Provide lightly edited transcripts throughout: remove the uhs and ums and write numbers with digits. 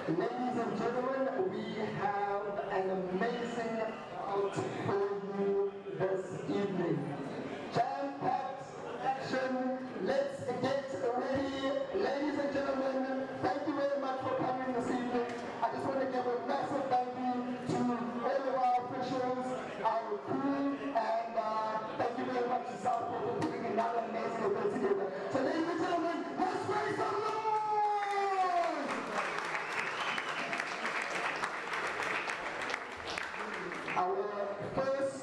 Ladies and gentlemen, we have an amazing out for you this evening. Jam-packed action. Let's get ready. Ladies and gentlemen, thank you very much for coming this evening. I just want to give a massive thank you to all of our officials, our crew, and thank you very much to Southpaw for putting another amazing event together. So ladies and gentlemen, let's raise some noise! Our first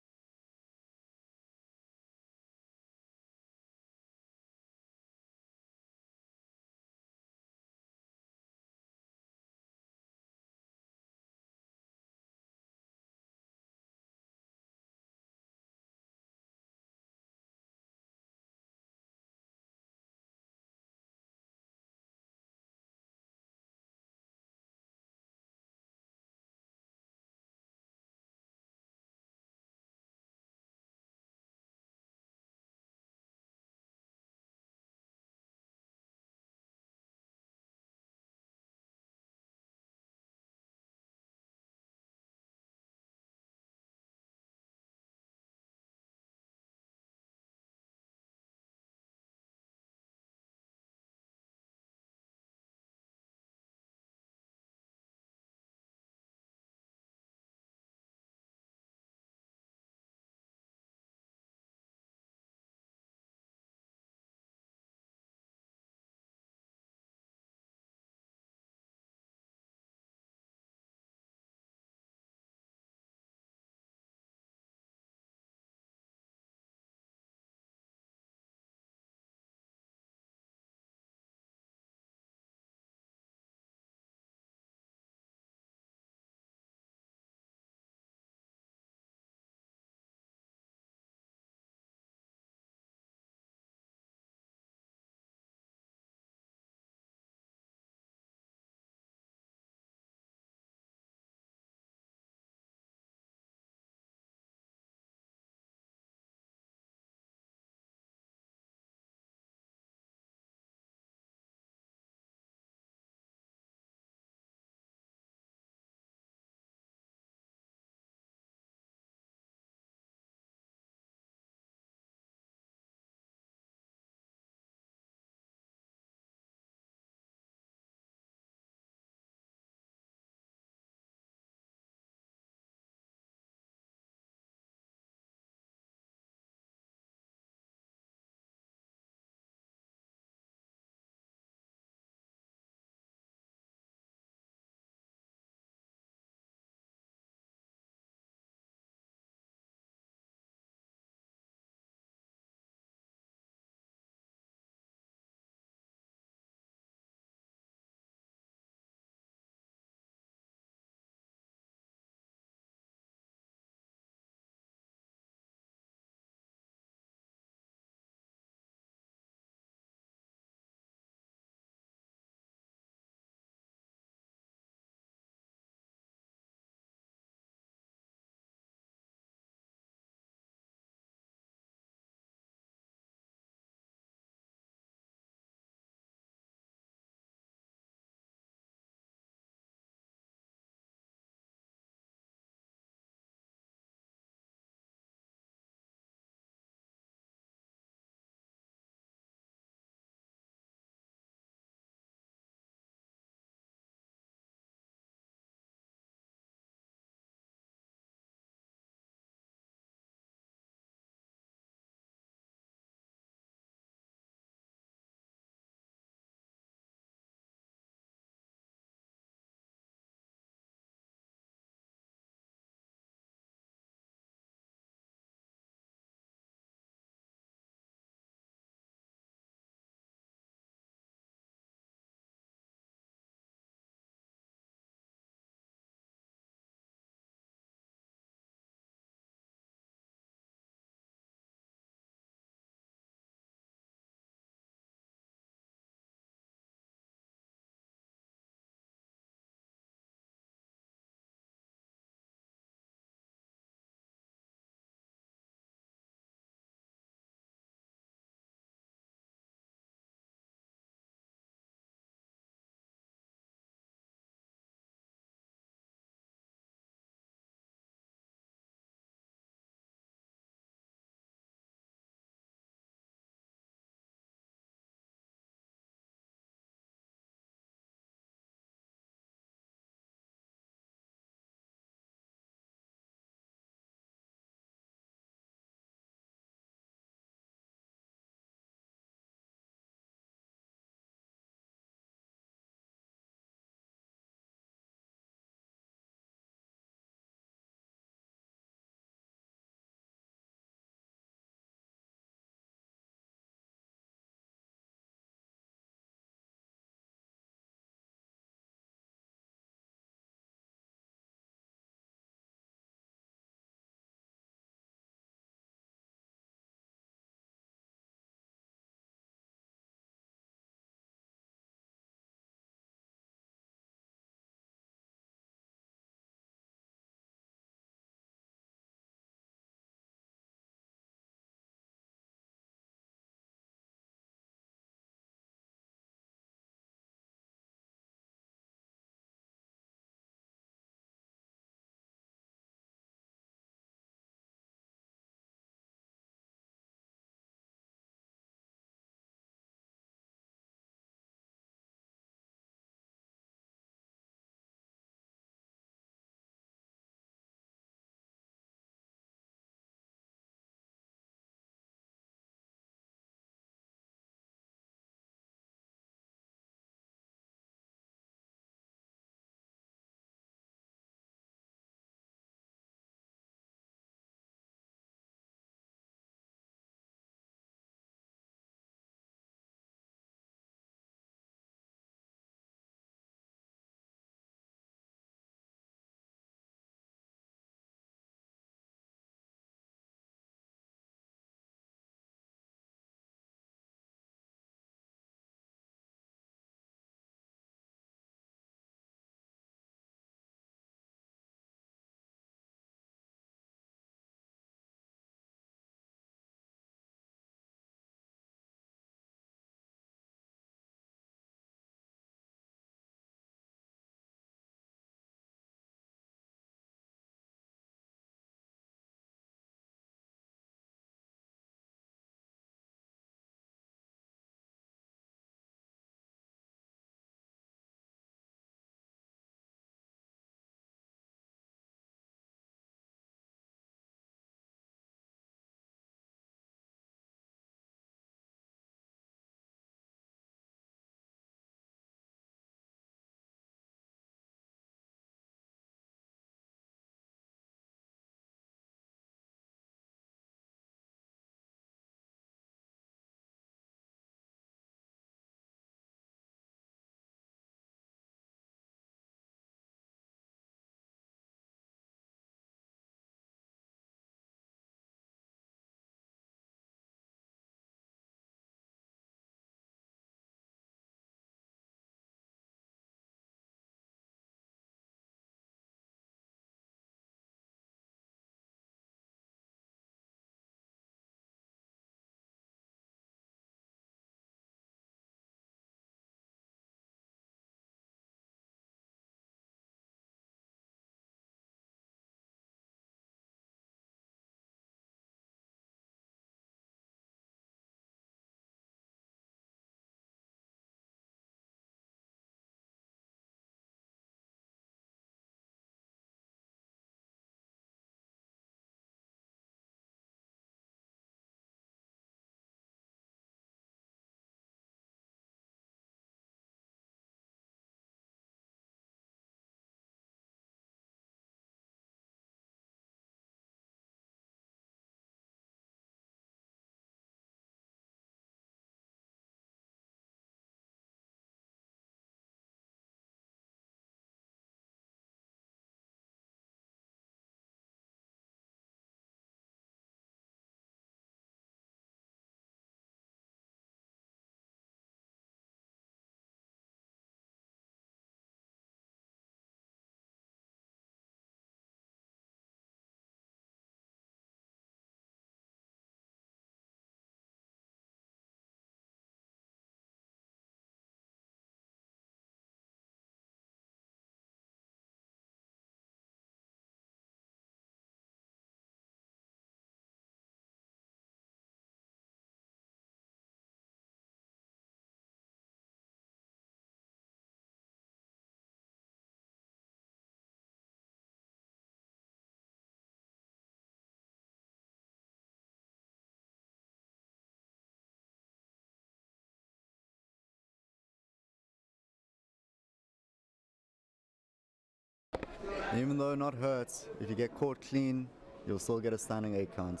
Even though not hurt, if you get caught clean, you'll still get a standing 8 count.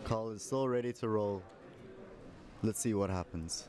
Carl is still ready to roll. Let's see what happens.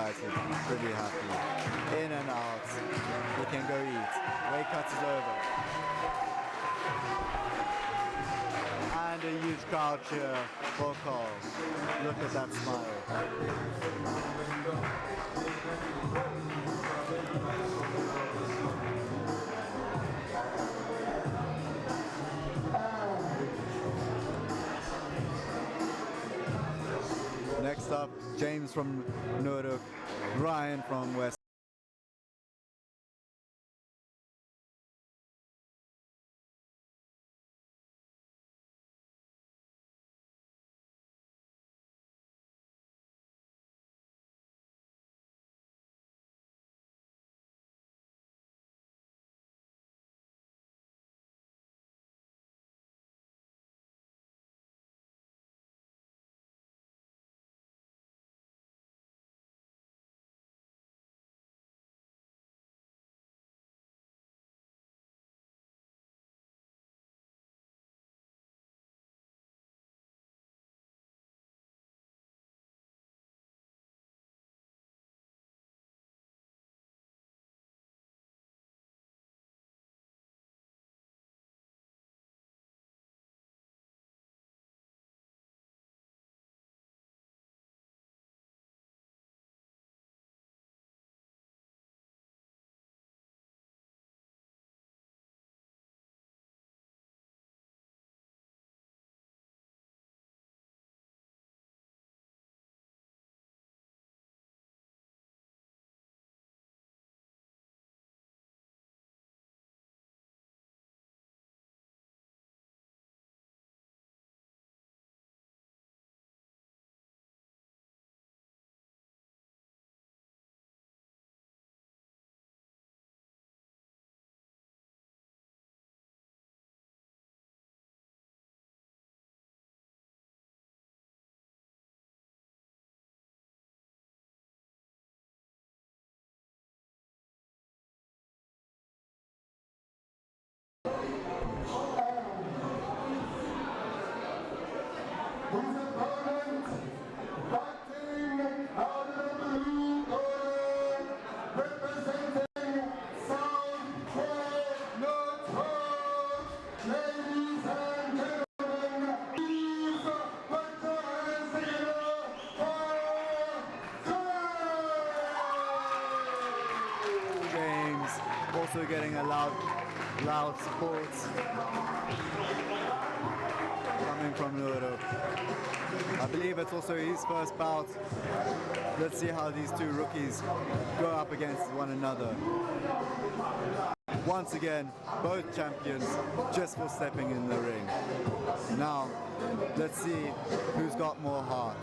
excited, pretty happy. In and out. He can go eat. Weight cut is over. And a huge crowd cheer for Carl. Look at that smile. Next up, James from Nordic, Ryan from West. His opponent, fighting out of the blue corner, representing Southpaw Box, ladies and gentlemen, please put your hands together for James also getting a loud support coming from Nordic. I believe it's also his first bout. Let's see how these two rookies go up against one another. Once again, both champions just for stepping in the ring. Now, let's see who's got more heart.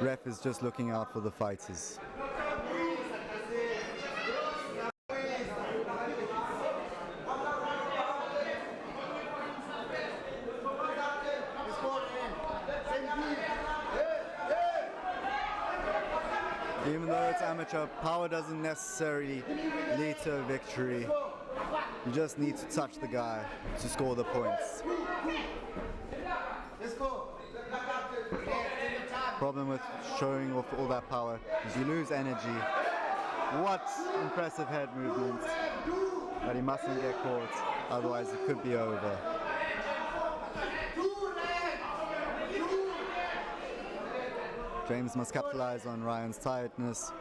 Ref is just looking out for the fighters. Even though it's amateur, power doesn't necessarily lead to a victory. You just need to touch the guy to score the points. Problem with showing off all that power is you lose energy. What impressive head movement. But he mustn't get caught, otherwise it could be over. James must capitalize on Ryan's tiredness.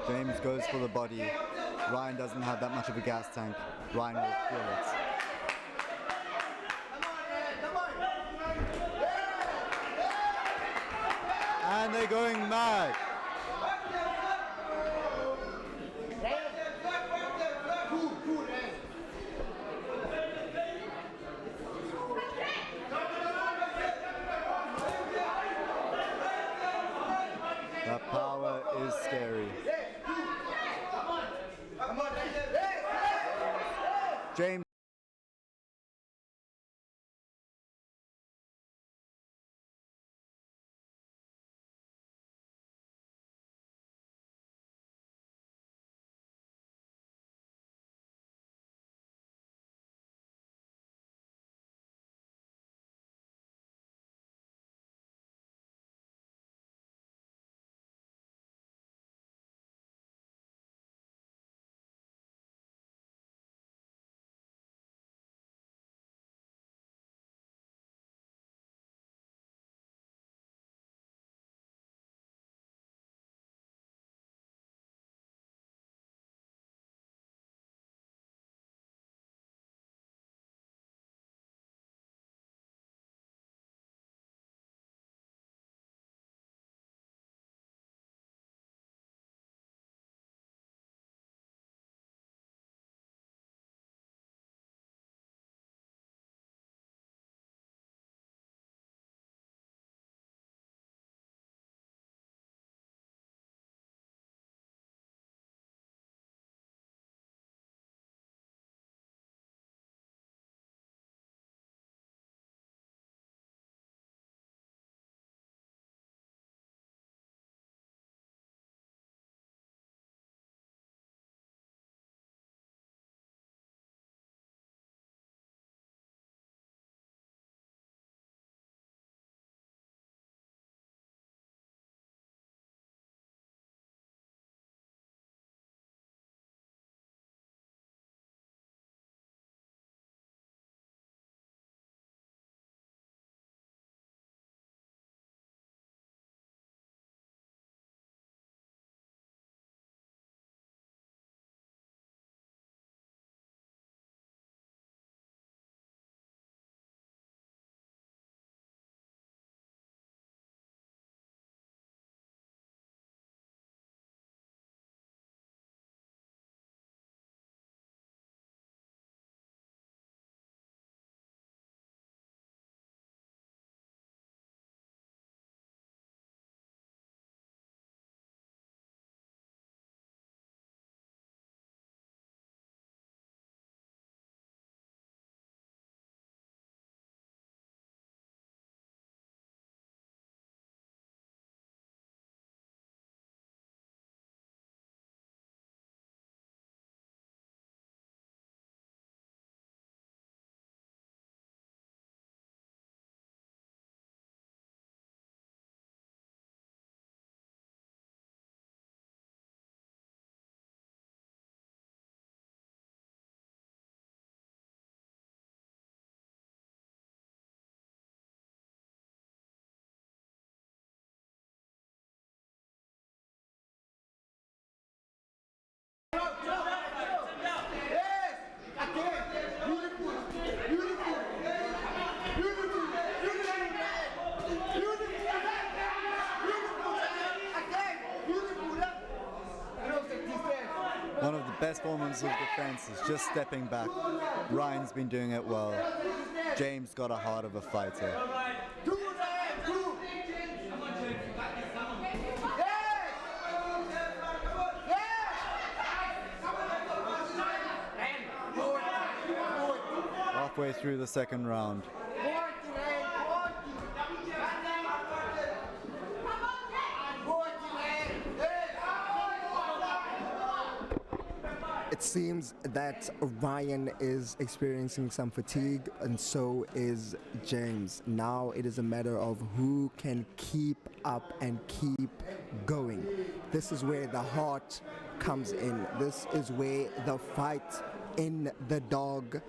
James goes for the body. Ryan doesn't have that much of a gas tank. Ryan will feel it. And they're going mad. The power is scary. James performance of defense is just stepping back. Ryan's been doing it well. James got a heart of a fighter. Halfway through the second round. It seems that Ryan is experiencing some fatigue, and so is James. Now it is a matter of who can keep up and keep going. This is where the heart comes in. This is where the fight in the dog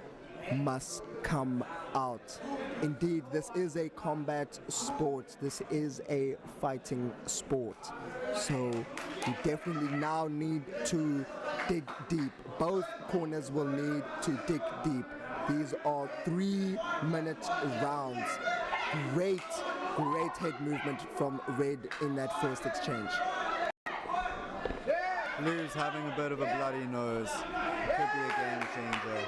must come out. Indeed, this is a combat sport. This is a fighting sport. So we definitely now need to dig deep. Both corners will need to dig deep. These are 3-minute rounds. Great head movement from Red in that first exchange. Blue's having a bit of a bloody nose. Could be a game changer.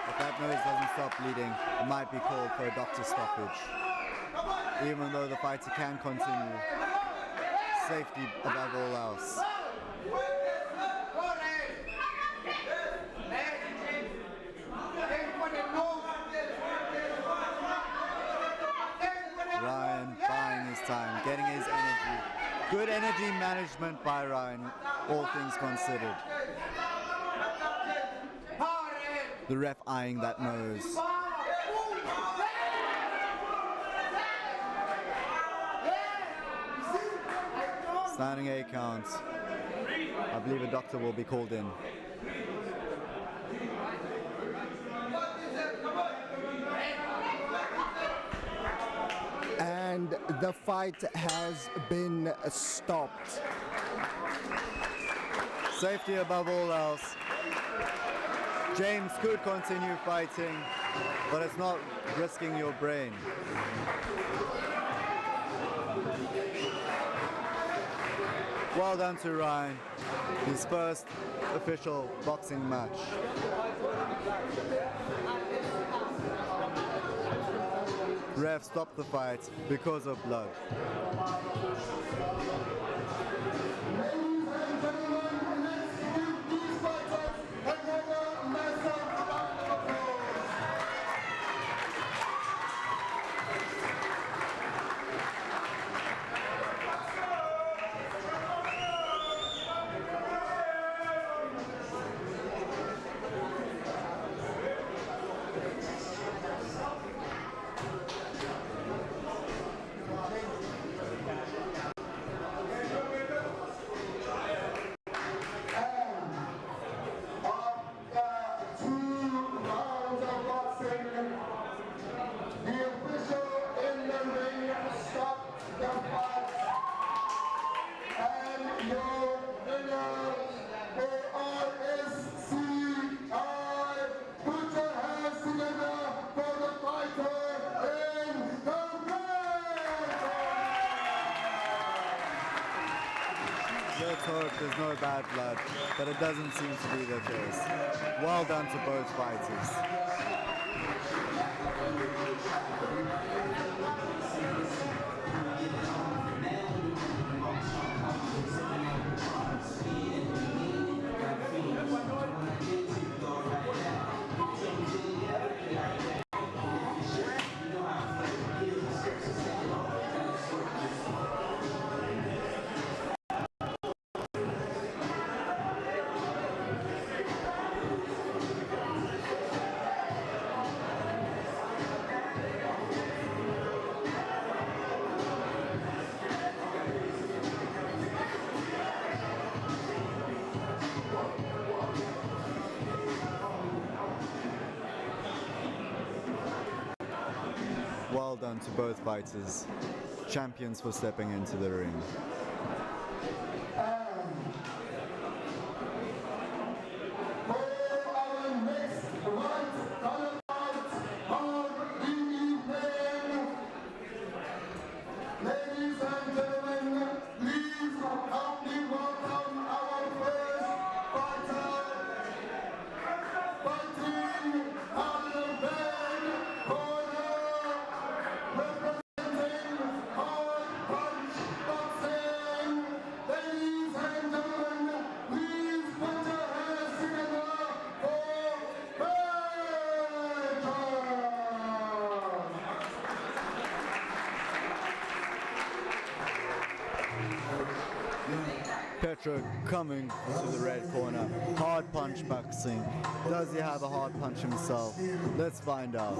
If that nose doesn't stop bleeding, it might be called for a doctor's stoppage. Even though the fighter can continue. Safety above all else. Ryan buying his time, getting his energy. Good energy management by Ryan, all things considered. The ref eyeing that nose. Standing 8 counts. I believe a doctor will be called in. And the fight has been stopped. Safety above all else. James could continue fighting, but it's not risking your brain. Well done to Ryan, his first official boxing match. Ref stopped the fight because of blood. Let's hope there's no bad blood, but it doesn't seem to be the case. Well done to both fighters. Well done to both fighters, champions for stepping into the ring. Ladies and gentlemen, please help me welcome our first fighter. Petra coming to the red corner. Hard punch boxing. Does he have a hard punch himself? Let's find out.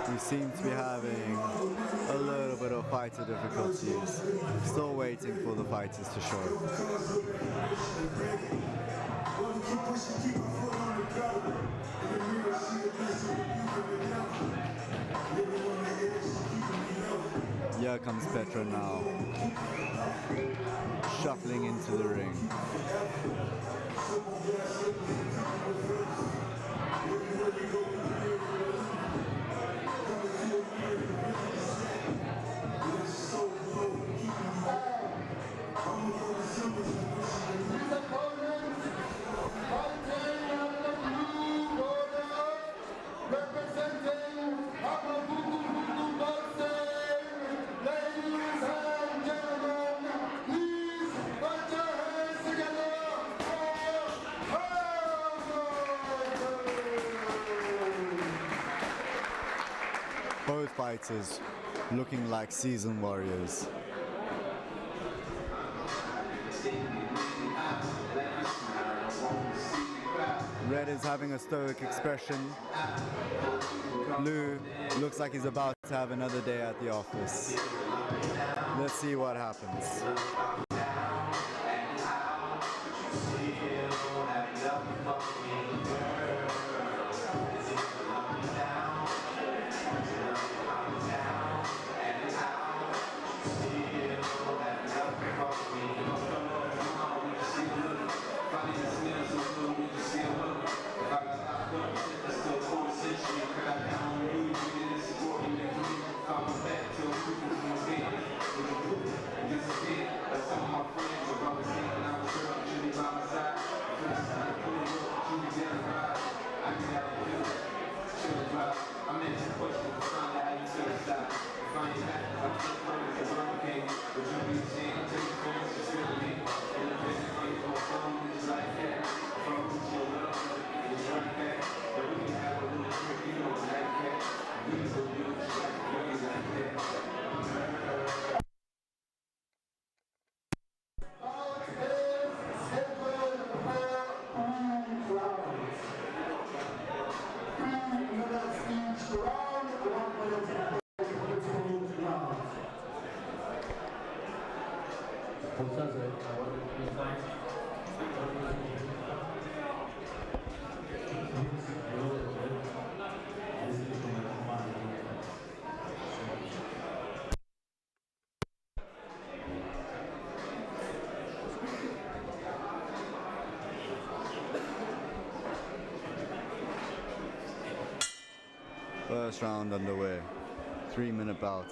We seem to be having a little bit of fighter difficulties. Still waiting for the fighters to show. Here comes Petra now, shuffling into the ring. Both fighters looking like seasoned warriors. Red is having a stoic expression. Blue looks like he's about to have another day at the office. Let's see what happens. First round underway. 3-minute bout.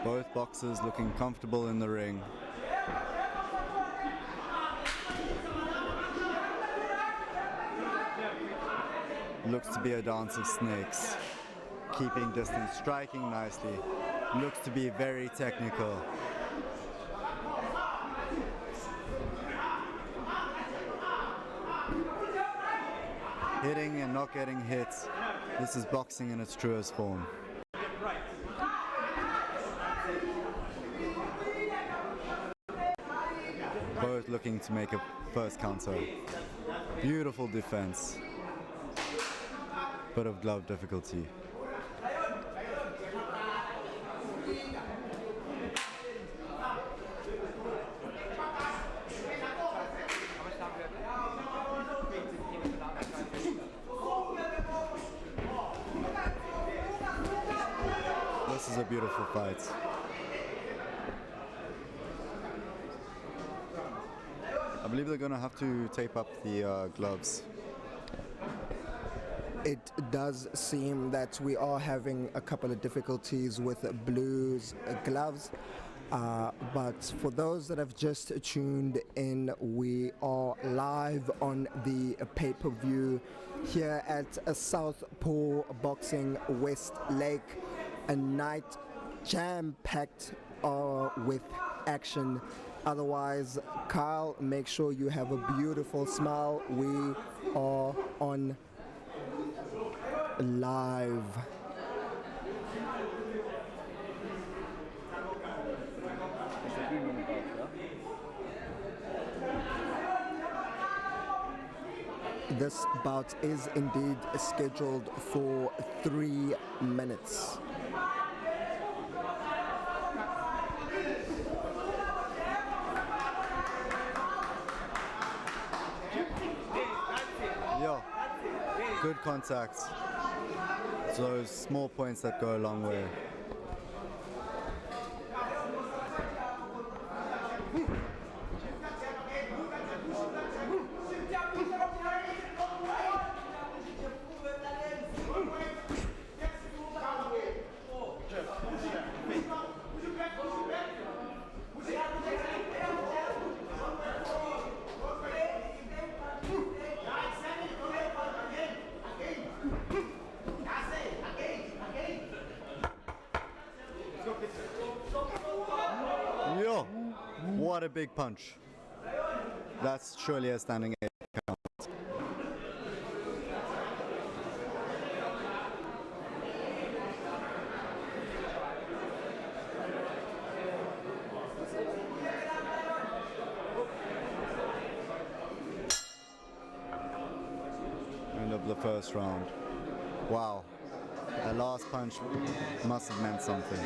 Both boxers looking comfortable in the ring. Looks to be a dance of snakes. Keeping distance, striking nicely. Looks to be very technical. Hitting and not getting hit. This is boxing in its truest form. Both looking to make a first counter. Beautiful defense. Bit of glove difficulty. This is a beautiful fight. believe they're going to have to tape up the gloves. It does seem that we are having a couple of difficulties with Blue's gloves. But for those that have just tuned in, we are live on the pay-per-view here at a Southpaw Boxing Westlake, a night jam-packed with action. Otherwise, Kyle, make sure you have a beautiful smile. We are on live. This bout is indeed scheduled for 3 minutes. Yeah, good contact. Those small points that go a long way. Yo, what a big punch. That's surely a standing 8 count. End of the first round. Wow, that last punch must have meant something.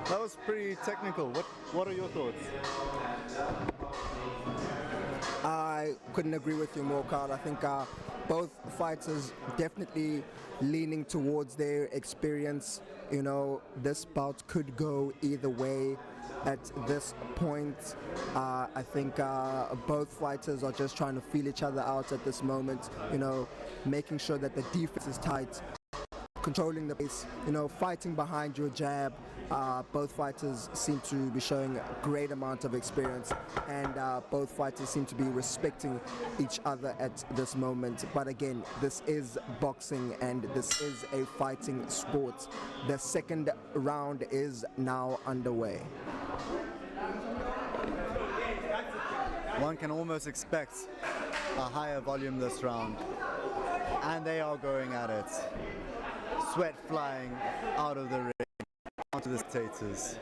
That was pretty technical. What are your thoughts? I couldn't agree with you more, Carl. I think both fighters definitely leaning towards their experience. You know, this bout could go either way at this point. I think both fighters are just trying to feel each other out at this moment, you know, making sure that the defense is tight, controlling the pace, you know, fighting behind your jab. Both fighters seem to be showing a great amount of experience, and both fighters seem to be respecting each other at this moment. But again, this is boxing and this is a fighting sport. The second round is now underway. One can almost expect a higher volume this round, and they are going at it. Sweat flying out of the ring onto the spectators.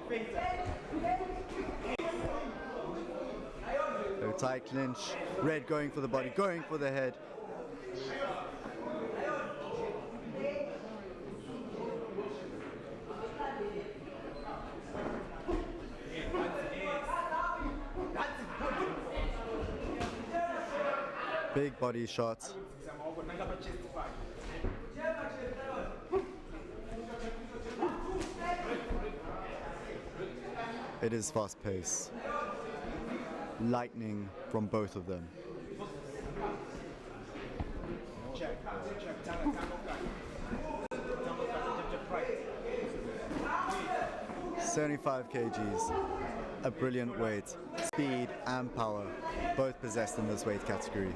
A tight clinch, Red going for the body, going for the head. Big body shot. It is fast pace. Lightning from both of them. 75 kgs, a brilliant weight, speed and power, both possessed in this weight category.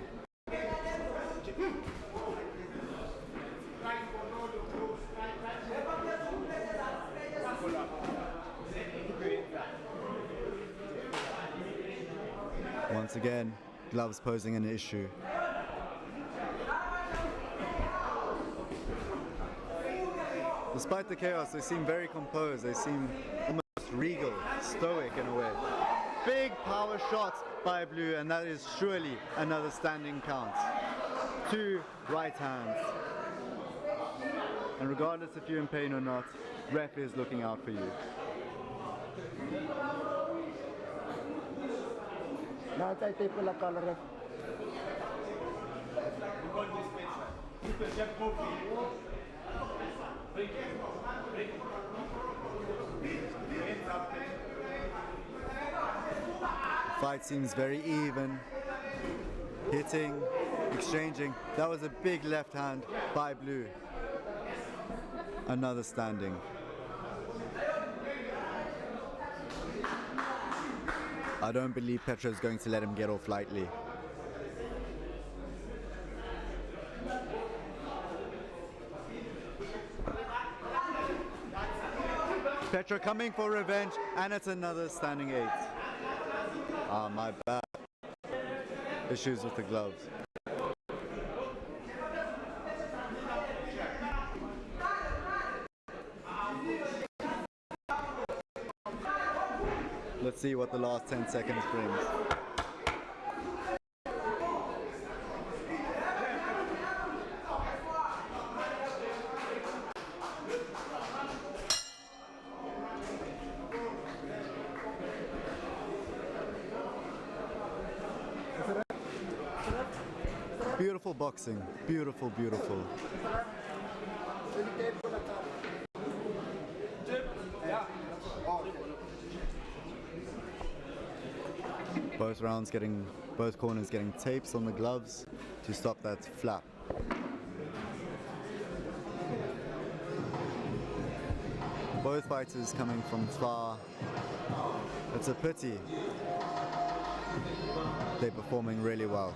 Once again, gloves posing an issue. Despite the chaos, they seem very composed. They seem almost regal, stoic in a way. Big power shot by Blue, and that is surely another standing count. 2 right hands. And regardless if you're in pain or not, ref is looking out for you. Fight seems very even. Hitting, exchanging. That was a big left hand by Blue. Another standing. I don't believe Petra is going to let him get off lightly. Petra coming for revenge, and it's another standing 8. Ah, my bad. Issues with the gloves. Let's see what the last 10 seconds brings. Beautiful boxing. Beautiful, beautiful. Both corners getting tapes on the gloves to stop that flap. Both fighters coming from far. It's a pity. They're performing really well.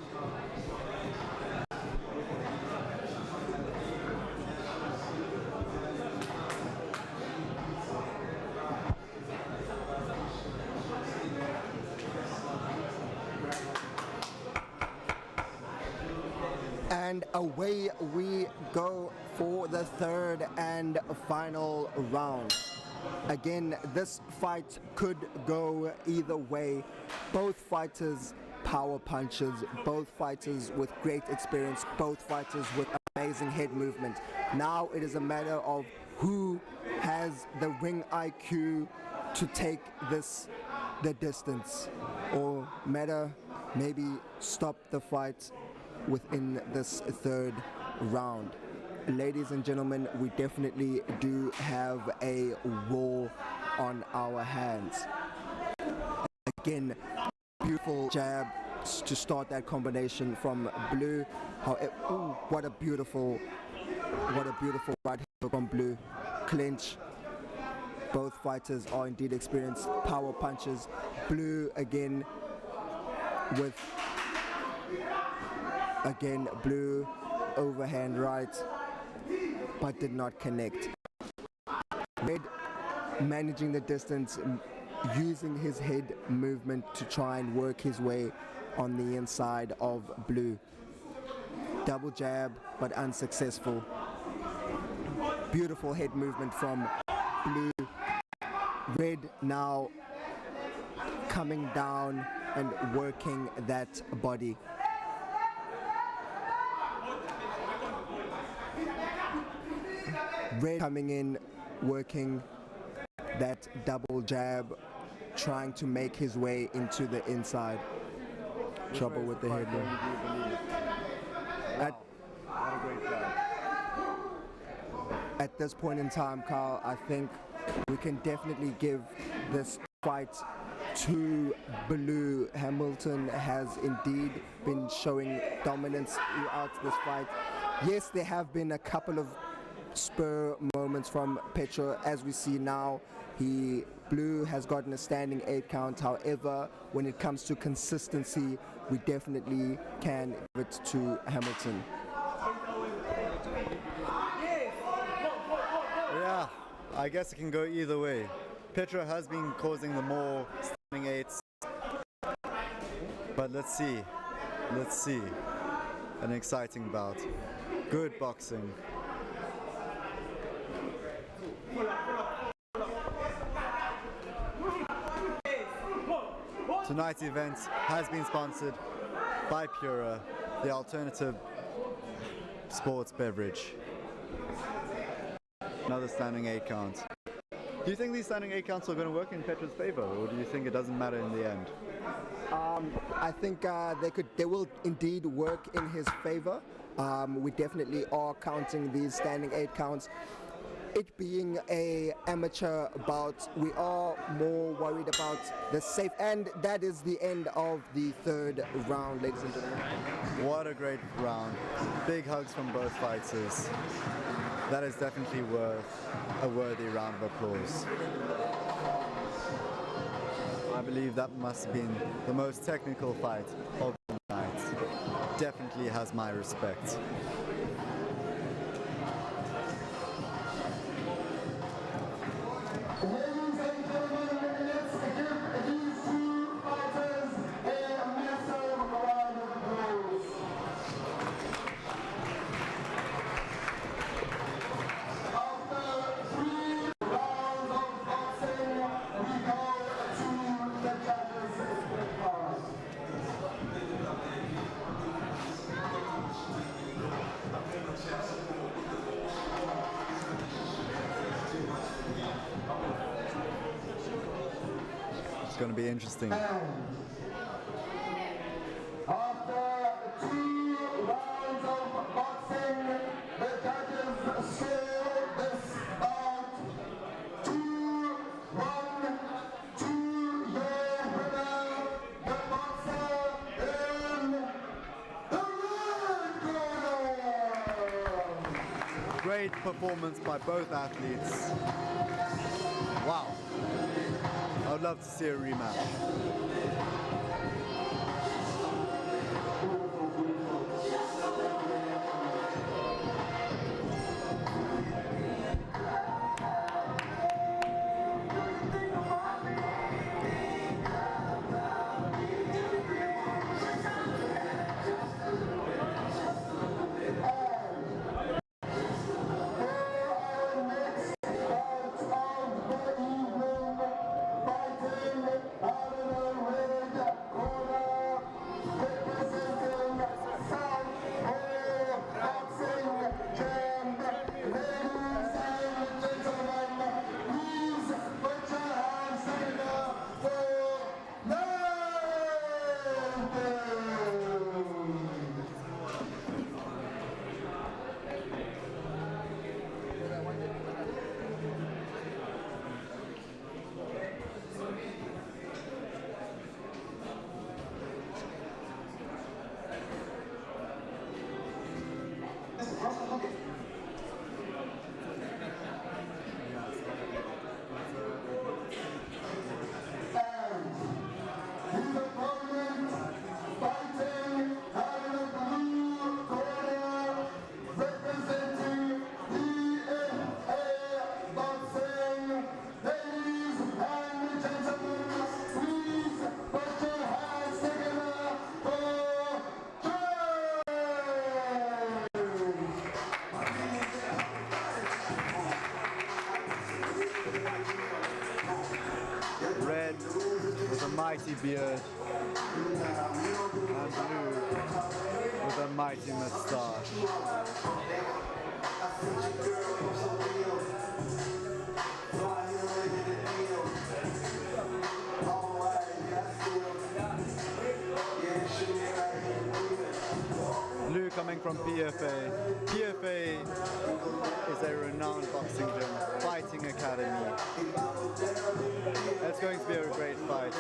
And away we go for the third and final round. Again, this fight could go either way. Both fighters power punchers, both fighters with great experience, both fighters with amazing head movement. Now it is a matter of who has the ring IQ to take this the distance, or maybe stop the fight within this third round. Ladies and gentlemen, we definitely do have a war on our hands. Again, beautiful jab to start that combination from Blue. What a beautiful right hook from Blue. Clinch. Both fighters are indeed experienced power punches. Blue again with Blue overhand right, but did not connect. Red managing the distance, using his head movement to try and work his way on the inside of Blue. Double jab, but unsuccessful. Beautiful head movement from Blue. Red now coming down and working that body. Red coming in, working that double jab, trying to make his way into the inside. Trouble with the head. At this point in time, Carl, I think we can definitely give this fight to Blue. Hamilton has indeed been showing dominance throughout this fight. Yes, there have been a couple of spur moments from Petra. As we see now, Blue has gotten a standing 8 count. However, when it comes to consistency, we definitely can give it to Hamilton. Yeah, I guess it can go either way. Petra has been causing the more standing 8s, but let's see. An exciting bout. Good boxing. Tonight's event has been sponsored by Pura, the alternative sports beverage. Another standing 8 count. Do you think these standing 8 counts are going to work in Petra's favor, or do you think it doesn't matter in the end? I think they will indeed work in his favor. We definitely are counting these standing 8 counts. It being a amateur bout, we are more worried about the safe, and that is the end of the third round, ladies and gentlemen. What a great round. Big hugs from both fighters. That is definitely worth a worthy round of applause. I believe that must have been the most technical fight of the night. Definitely has my respect. Ladies and gentlemen, let's give these two fighters a massive round of applause. After 3 rounds of boxing, we go to the judges' part. It's going to be interesting. After 2 rounds of boxing, the judges score this bout 2-1 to your winner, the boxer in the red corner. Great performance by both athletes. Wow. I would love to see a rematch. Red with a mighty beard, and blue with a mighty moustache. Blue coming from PFA. PFA is a renowned boxing gym, fighting academy. It's going to be a great fight.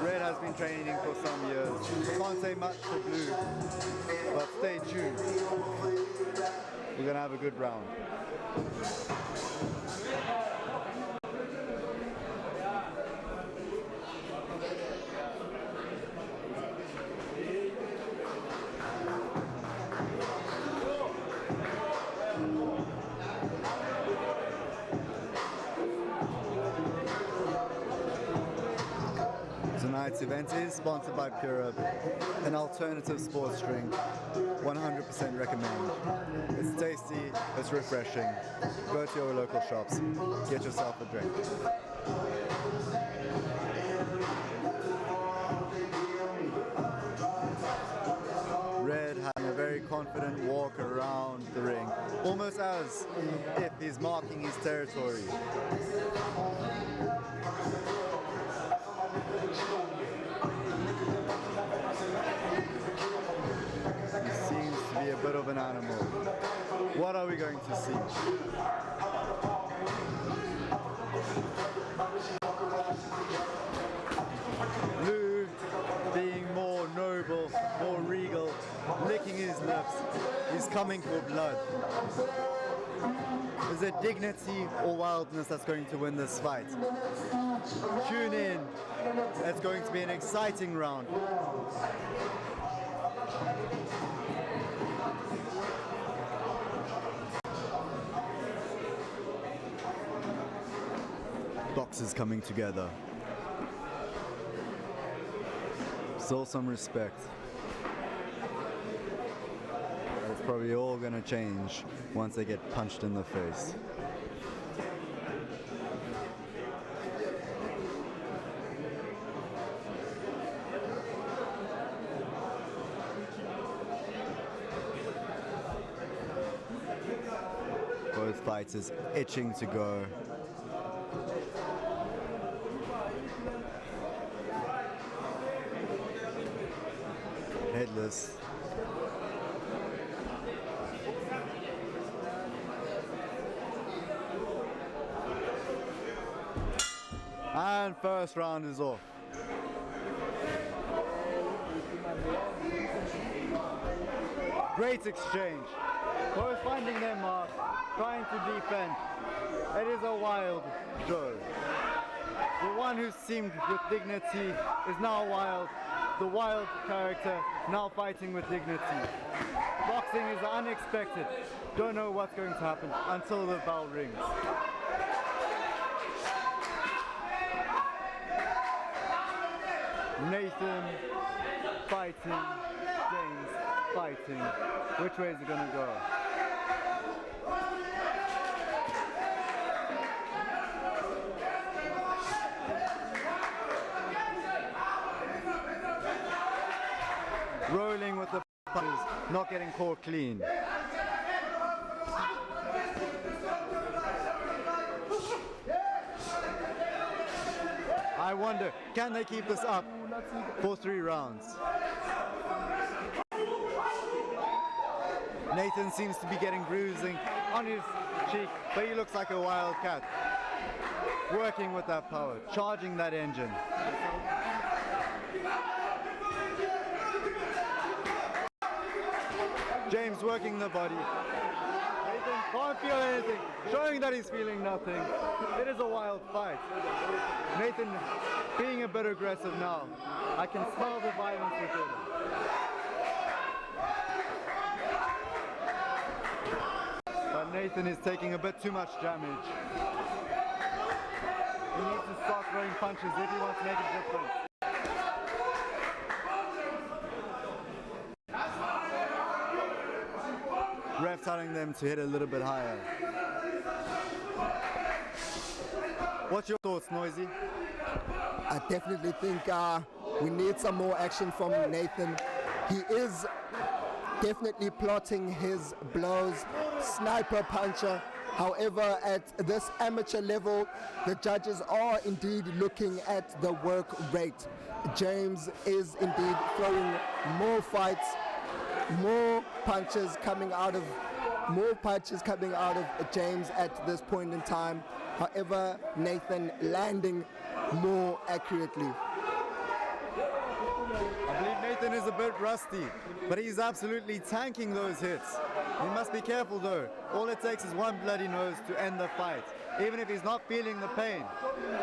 Red has been training for some years. Can't say much for Blue, but stay tuned. We're going to have a good round. Tonight's event is sponsored by Pura, an alternative sports drink. 100% recommend. It's tasty, it's refreshing. Go to your local shops, get yourself a drink. Red having a very confident walk around the ring, almost as if he's marking his territory. He seems to be a bit of an animal. What are we going to see? Lou, being more noble, more regal, licking his lips, he's coming for blood. Is it dignity or wildness that's going to win this fight? Tune in. It's going to be an exciting round. Boxers coming together. Still some respect. It's probably all gonna change once they get punched in the face. Both fighters itching to go. Headless. And first round is off. Great exchange. Both finding their mark, trying to defend. It is a wild show. The one who seemed with dignity is now wild. The wild character now fighting with dignity. Boxing is unexpected. Don't know what's going to happen until the bell rings. Nathan fighting, James fighting. Which way is it gonna go? Rolling with the punches, not getting caught clean. I wonder, can they keep this up for 3 rounds? Nathan seems to be getting bruising on his cheek, but he looks like a wild cat. Working with that power, charging that engine. James working the body. Nathan can't feel anything, showing that he's feeling nothing. It is a wild fight. Nathan being a bit aggressive now. I can smell the violence within him. But Nathan is taking a bit too much damage. He needs to start throwing punches if he wants to make a difference. Ref telling them to hit a little bit higher. What's your thoughts, Noisy? I definitely think we need some more action from Nathan. He is definitely plotting his blows, sniper puncher. However, at this amateur level, the judges are indeed looking at the work rate. James is indeed throwing more fights, more punches coming out of James at this point in time. However, Nathan landing more accurately. I believe Nathan is a bit rusty, but he's absolutely tanking those hits. He must be careful though. All it takes is one bloody nose to end the fight, even if he's not feeling the pain.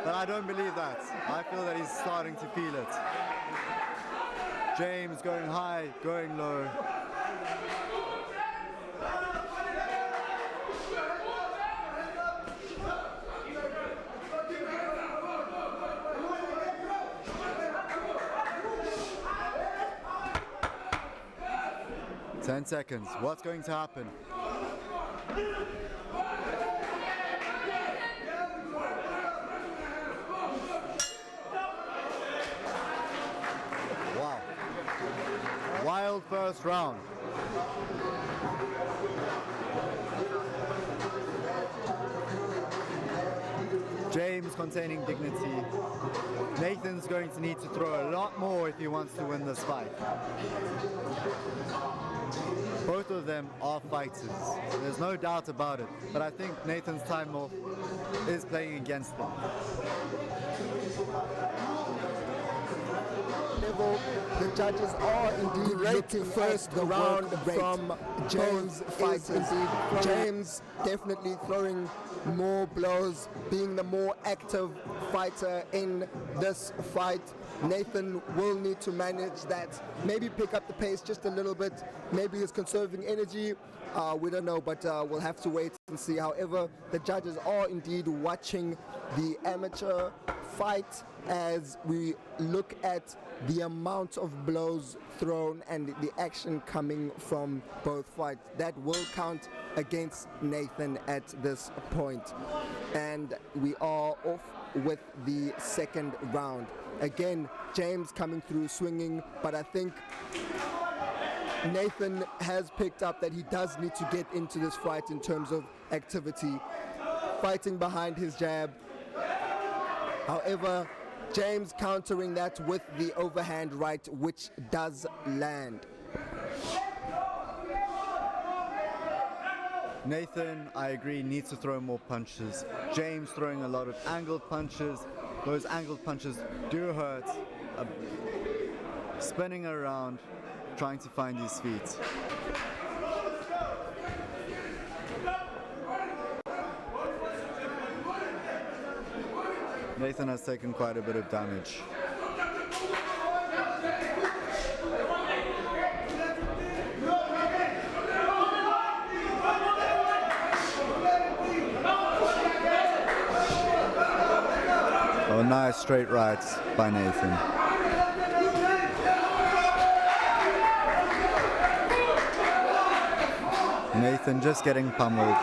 But I don't believe that. I feel that he's starting to feel it. James going high, going low. Ten seconds. What's going to happen? Wow. Wild first round. James containing dignity. Nathan's going to need to throw a lot more if he wants to win this fight. Both of them are fighters, there's no doubt about it, but I think Nathan's time off is playing against them. The judges are indeed looking first the round from James fighters. James definitely throwing more blows, being the more active fighter in this fight. Nathan will need to manage that, maybe pick up the pace just a little bit, maybe he's conserving energy, we don't know, but we'll have to wait and see. However, the judges are indeed watching the amateur fight as we look at the amount of blows thrown and the action coming from both fights. That will count against Nathan at this point. And we are off with the second round. Again, James coming through swinging, but I think Nathan has picked up that he does need to get into this fight in terms of activity, fighting behind his jab. However, James countering that with the overhand right, which does land. Nathan, I agree, needs to throw more punches. James throwing a lot of angled punches. Those angled punches do hurt. Spinning around, trying to find his feet. Nathan has taken quite a bit of damage. Oh, nice straight rights by Nathan. Nathan just getting pummeled,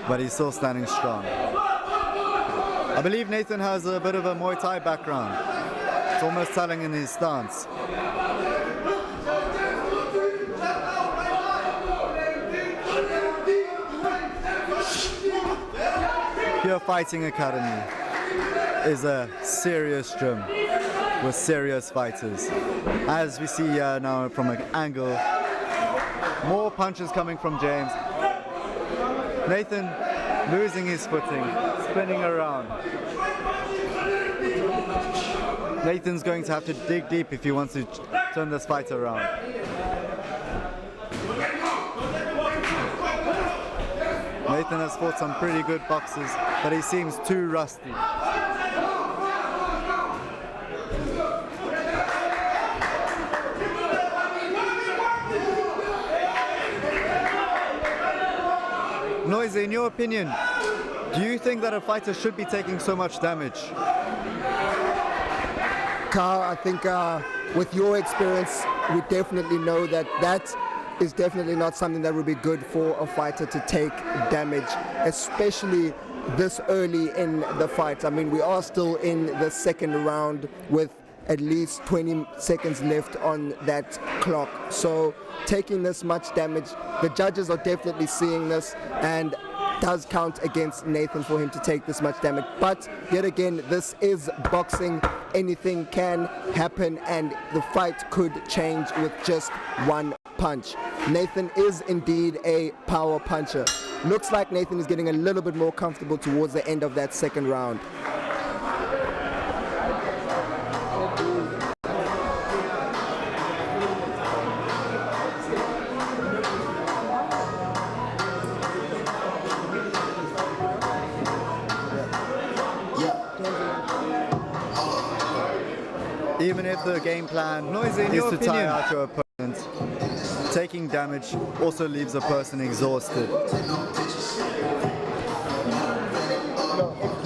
but he's still standing strong. I believe Nathan has a bit of a Muay Thai background. It's almost telling in his stance. Pure Fighting Academy is a serious gym with serious fighters. As we see now from an angle, more punches coming from James. Nathan losing his footing, spinning around. Nathan's going to have to dig deep if he wants to turn this fight around. Nathan has fought some pretty good boxers, but he seems too rusty. Noise, in your opinion, do you think that a fighter should be taking so much damage? Carl, I think with your experience, we definitely know that that is definitely not something that would be good for a fighter to take damage, especially this early in the fight. I mean, we are still in the second round with at least 20 seconds left on that clock. So taking this much damage, the judges are definitely seeing this, and does count against Nathan for him to take this much damage. But yet again, this is boxing. Anything can happen, and the fight could change with just one punch. Nathan is indeed a power puncher. Looks like Nathan is getting a little bit more comfortable towards the end of that second round. Even if the game plan is to tire out your opponent, taking damage also leaves a person exhausted.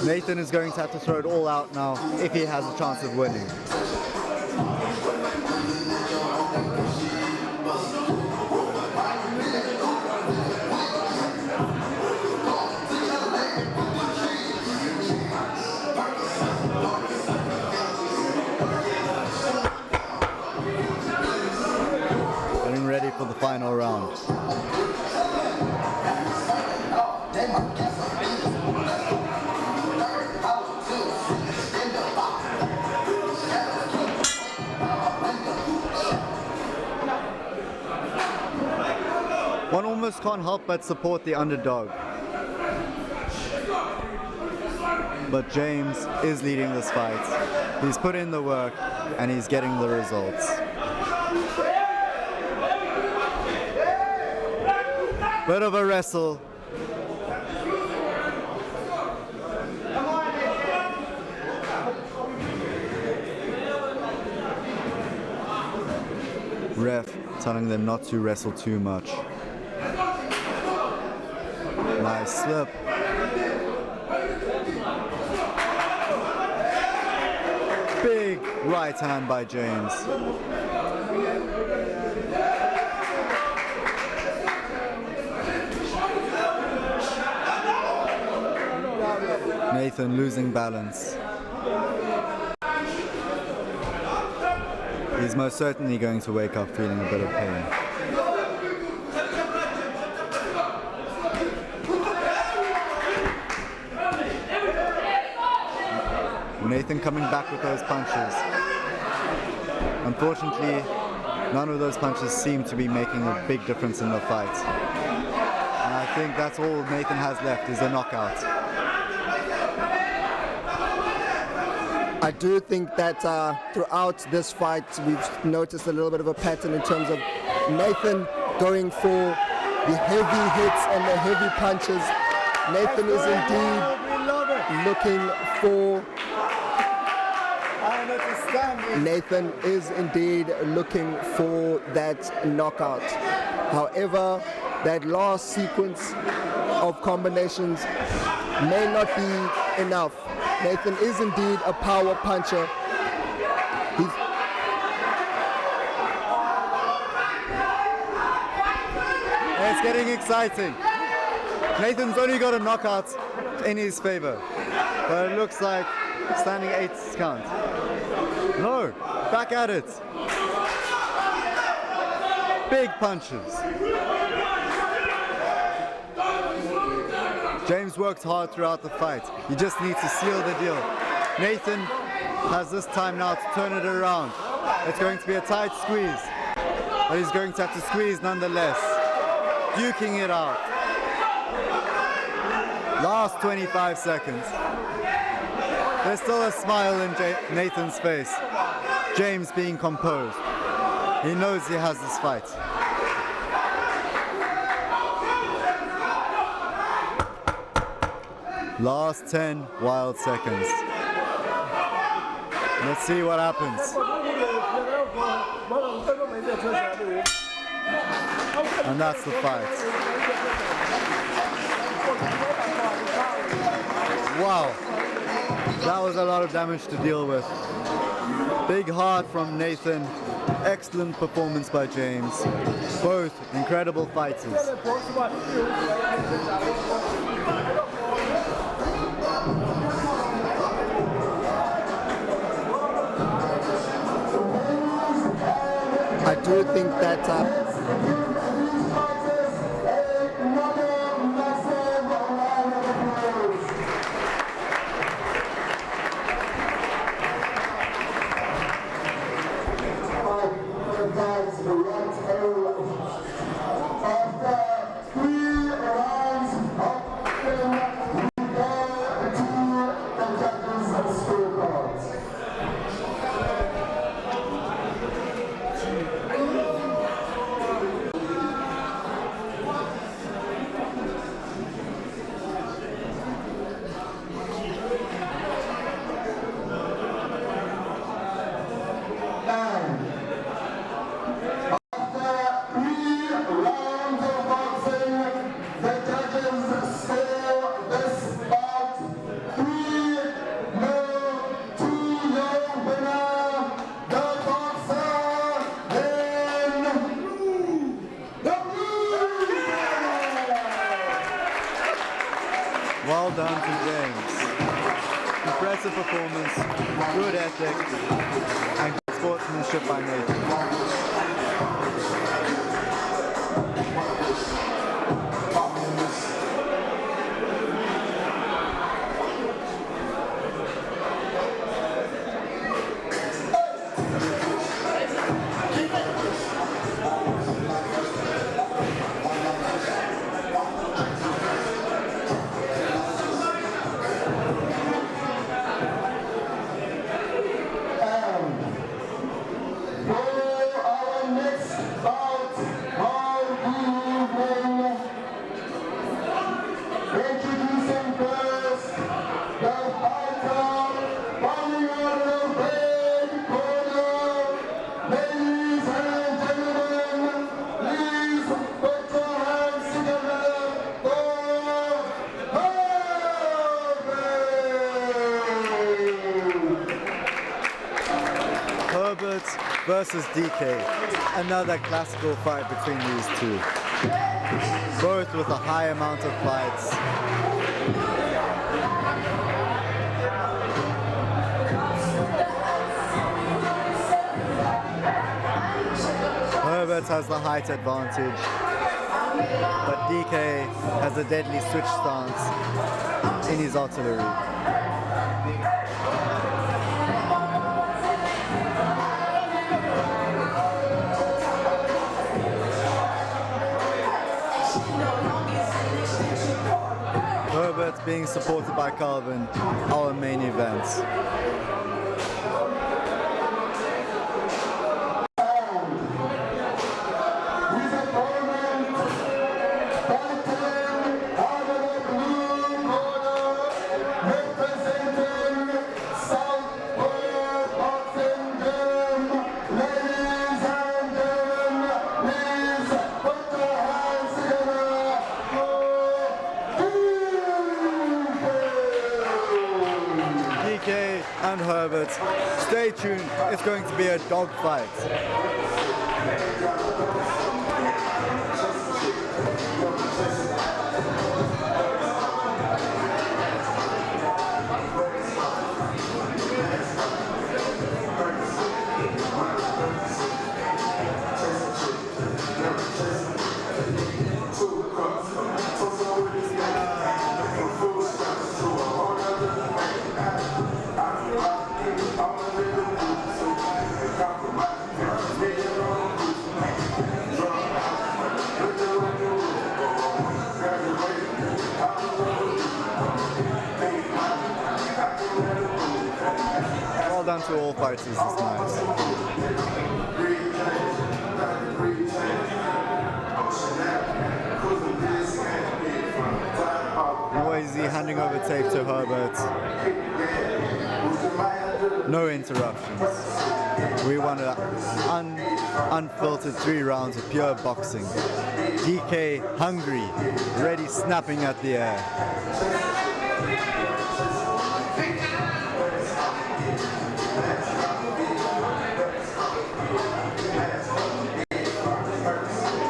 Nathan is going to have to throw it all out now if he has a chance of winning. the final round. One almost can't help but support the underdog. But James is leading this fight. He's put in the work and he's getting the results. Bit of a wrestle. Ref telling them not to wrestle too much. Nice slip. Big right hand by James. Nathan losing balance. He's most certainly going to wake up feeling a bit of pain. Nathan coming back with those punches. Unfortunately, none of those punches seem to be making a big difference in the fight. And I think that's all Nathan has left is a knockout. I do think that throughout this fight we've noticed a little bit of a pattern in terms of Nathan going for the heavy hits and the heavy punches. Nathan is indeed looking for Nathan is indeed looking for that knockout. However, that last sequence of combinations may not be enough. Nathan is indeed a power puncher. It's getting exciting. Nathan's only got a knockout in his favor, but it looks like standing 8 count. No, back at it. Big punches. James worked hard throughout the fight. He just needs to seal the deal. Nathan has this time now to turn it around. It's going to be a tight squeeze, but he's going to have to squeeze nonetheless. Duking it out. Last 25 seconds. There's still a smile in Nathan's face. James being composed. He knows he has this fight. Last 10 wild seconds. Let's see what happens. And that's the fight. Wow. That was a lot of damage to deal with. Big heart from Nathan. Excellent performance by James. Both incredible fighters. I do think that Well done to James. Impressive performance, good ethic, and good sportsmanship by Nathan. Herbert versus DK. Another classical fight between these two. Both with a high amount of fights. Herbert has the height advantage, but DK has a deadly switch stance in his artillery. Herbert being supported by Calvin, our main event. And Herbert, stay tuned, it's going to be a dogfight. Well done to all fighters, it's nice. Noisy handing over tape to Herbert. No interruptions. We want an unfiltered 3 rounds of pure boxing. DK hungry, ready, snapping at the air.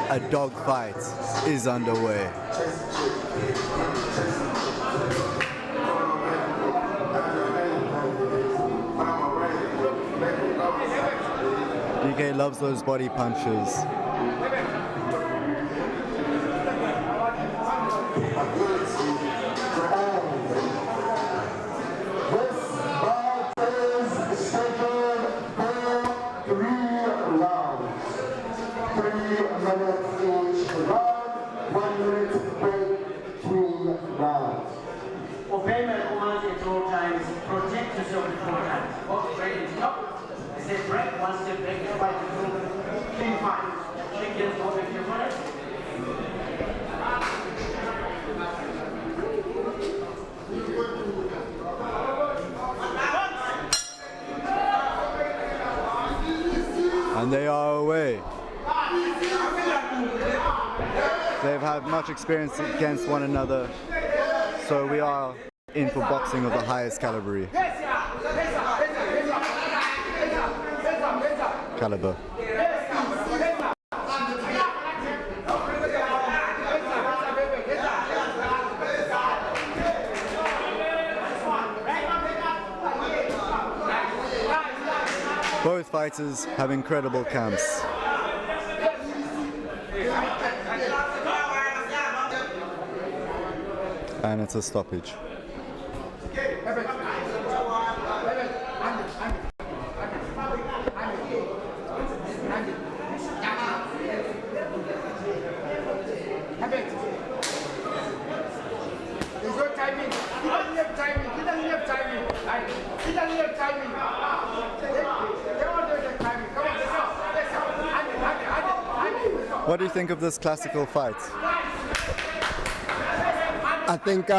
A dogfight is underway. DK loves those body punches. Obey my commands at all times. Protect yourself at all times. Box break and stop. I said break, one step back, fight to move. Clean fight. Shake hands, go back to your opponent. And they are away. They've had much experience against one another, so we are in for boxing of the highest caliber. Both fighters have incredible camps. And it's a stoppage. What do you think of this classical fight? I think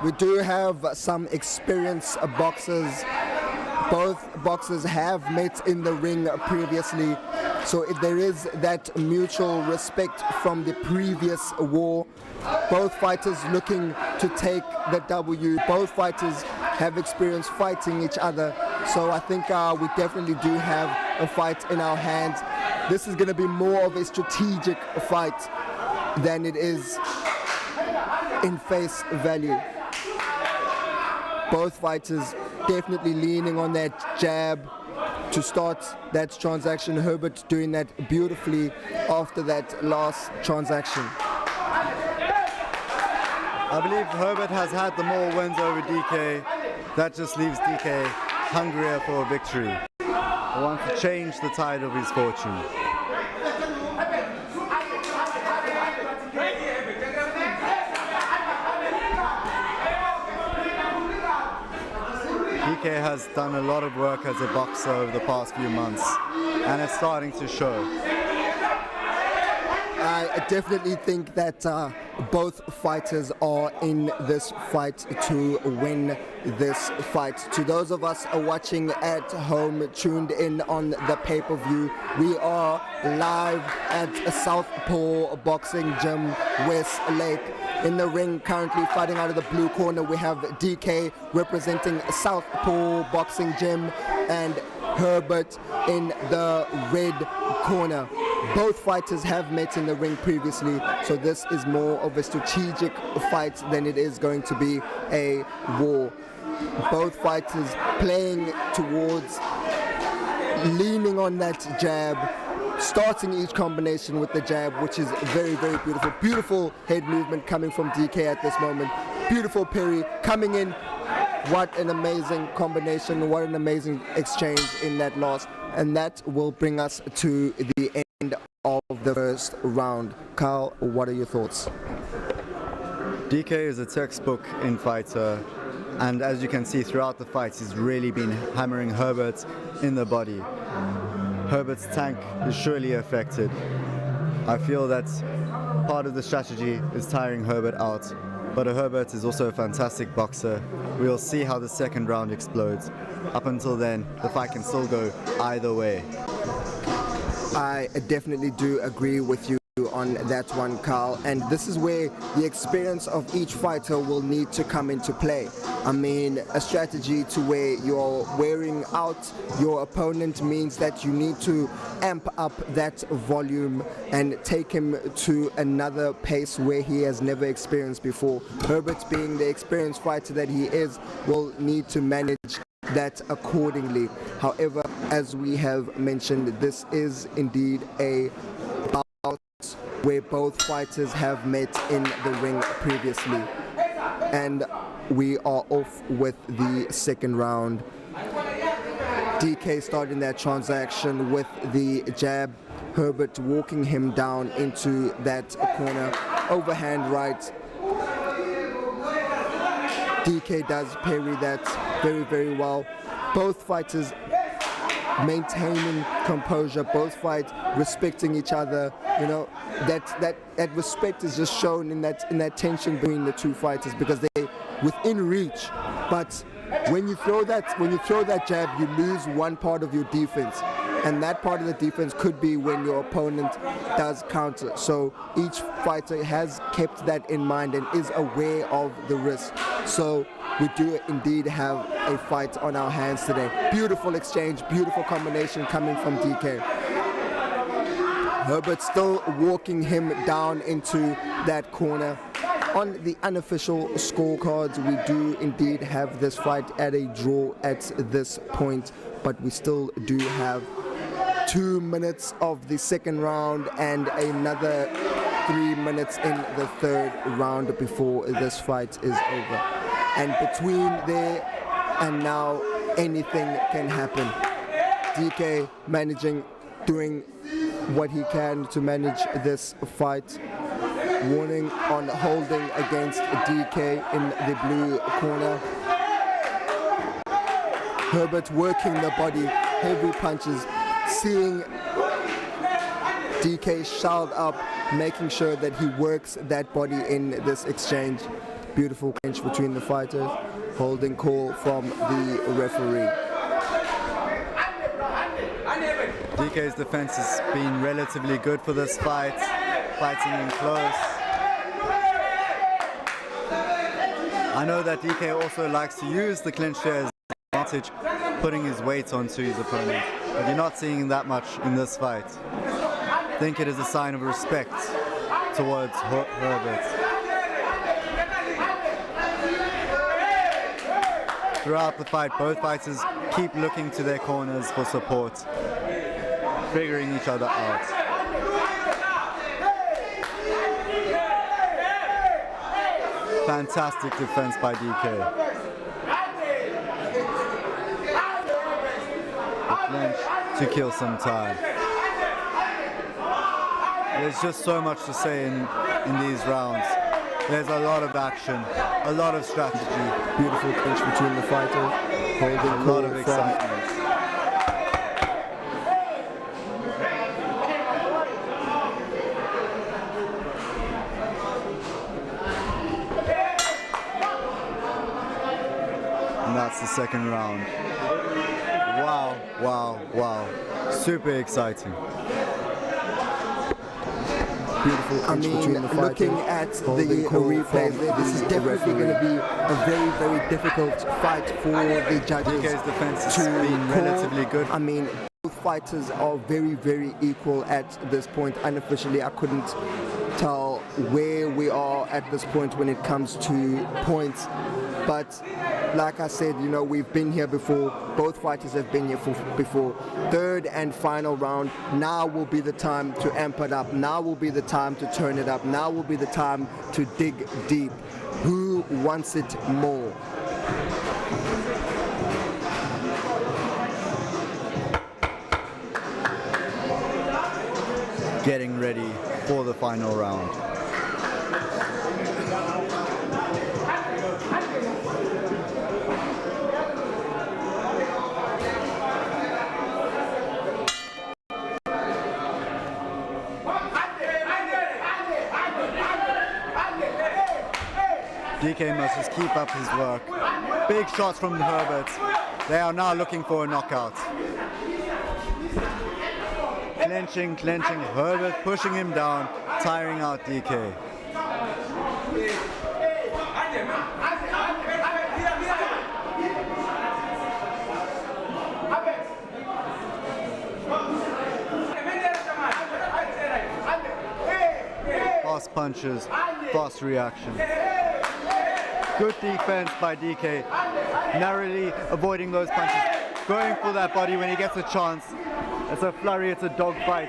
we do have some experienced boxers. Both boxers have met in the ring previously, so if there is that mutual respect from the previous war. Both fighters looking to take the W. Both fighters have experience fighting each other So I think we definitely do have a fight in our hands. This is going to be more of a strategic fight than it is in face value. Both fighters definitely leaning on that jab to start that transaction. Herbert doing that beautifully after that last transaction. I believe Herbert has had the more wins over DK. That just leaves DK hungrier for a victory. He wants to change the tide of his fortune. DK has done a lot of work as a boxer over the past few months, and it's starting to show. I definitely think that both fighters are in this fight to win this fight. To those of us watching at home, tuned in on the pay-per-view, we are live at Southpaw Boxing Gym, Westlake. In the ring, currently fighting out of the blue corner, we have DK representing Southpaw Boxing Gym and Herbert in the red corner. Both fighters have met in the ring previously, so this is more of a strategic fight than it is going to be a war. Both fighters playing towards, leaning on that jab, starting each combination with the jab, which is very, very beautiful. Beautiful head movement coming from DK at this moment. Beautiful parry coming in. What an amazing combination, what an amazing exchange in that last. And that will bring us to the end of the first round. Carl, what are your thoughts? DK is a textbook in fighter, and as you can see throughout the fights, he's really been hammering Herbert in the body. Herbert's tank is surely affected. I feel that part of the strategy is tiring Herbert out, but Herbert is also a fantastic boxer. We'll see how the second round explodes. Up until then, the fight can still go either way. I definitely do agree with you on that one, Carl, and this is where the experience of each fighter will need to come into play. I mean, a strategy to where you're wearing out your opponent means that you need to amp up that volume and take him to another pace where he has never experienced before. Herbert, being the experienced fighter that he is, will need to manage that accordingly. However, as we have mentioned, this is indeed a bout where both fighters have met in the ring previously. And we are off with the second round. DK starting that transaction with the jab. Herbert walking him down into that corner. Overhand right. DK does parry that very, very well. Both fighters maintaining composure, both fight respecting each other. You know, that respect is just shown in that tension between the two fighters, because they're within reach. But when you throw that jab, you lose one part of your defense, and that part of the defense could be when your opponent does counter. So each fighter has kept that in mind and is aware of the risk. So we do indeed have a fight on our hands today. Beautiful exchange, beautiful combination coming from DK. Herbert still walking him down into that corner. On the unofficial scorecards, we do indeed have this fight at a draw at this point, but we still do have 2 minutes of the second round and another 3 minutes in the third round before this fight is over. And between there and now, anything can happen. DK doing what he can to manage this fight. Warning on holding against DK in the blue corner. Herbert working the body, heavy punches, seeing DK shelled up, making sure that he works that body in this exchange. Beautiful clinch between the fighters. Holding call from the referee. DK's defense has been relatively good for this fight, fighting in close. I know that DK also likes to use the clinch here as an advantage, putting his weight onto his opponent. But you're not seeing that much in this fight. I think it is a sign of respect towards Herbert. Throughout the fight, both fighters keep looking to their corners for support, figuring each other out. Fantastic defense by DK. The clinch to kill some time. There's just so much to say in these rounds. There's a lot of action, a lot of strategy. Beautiful clinch between the fighters, holding A lot of excitement. And that's the second round. Wow, wow, wow. Super exciting. Beautiful clinch between the fighters. Looking at the replay, this is definitely going to be a very, very difficult fight for the judges. DK's defense has been relatively good. I mean, both fighters are very, very equal at this point. Unofficially, I couldn't tell where we are at this point when it comes to points. But like I said, you know, we've been here before. Both fighters have been here before. Third and final round. Now will be the time to amp it up. Now will be the time to turn it up. Now will be the time to dig deep. Who wants it more? Getting ready for the final round. DK must just keep up his work. Big shots from Herbert. They are now looking for a knockout. Clenching, clenching. Herbert pushing him down, tiring out DK. Fast punches, fast reaction. Good defense by DK, narrowly avoiding those punches, going for that body when he gets a chance. It's a flurry, it's a dog fight.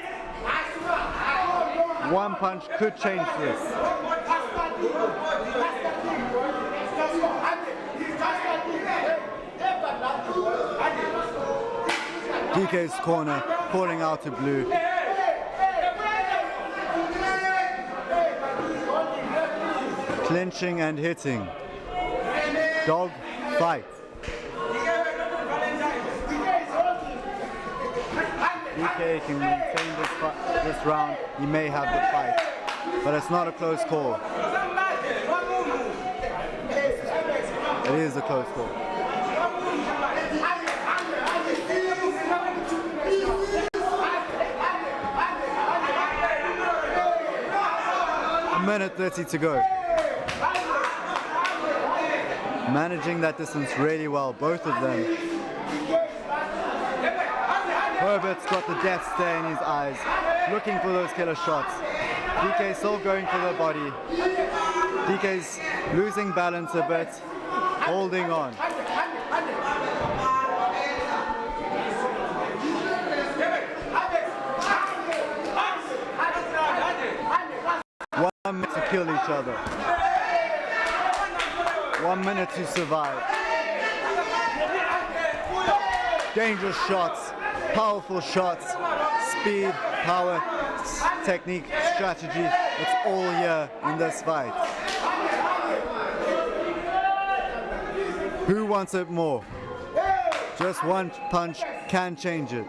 One punch could change this. DK's corner calling out to blue. Clinching and hitting. Dog fight. DK can retain this round. He may have the fight, but it's not a close call. It is a close call. A minute 30 to go. Managing that distance really well, both of them. Herbert's got the death stare in his eyes, looking for those killer shots. DK still going for the body. DK's losing balance a bit, holding on. One minute to kill each other. 1 minute to survive. Dangerous shots, powerful shots, speed, power, technique, strategy. It's all here in this fight. Who wants it more? Just one punch can change it.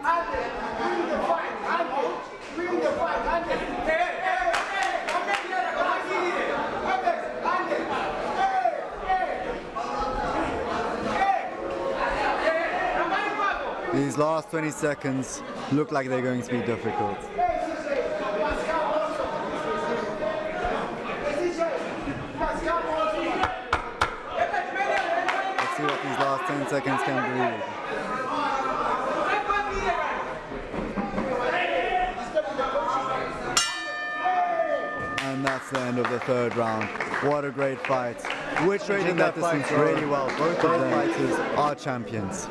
These last 20 seconds look like they're going to be difficult. Let's see what these last 10 seconds can do. That's the end of the third round. What a great fight. Which rated that distance really well. Both fighters are champions.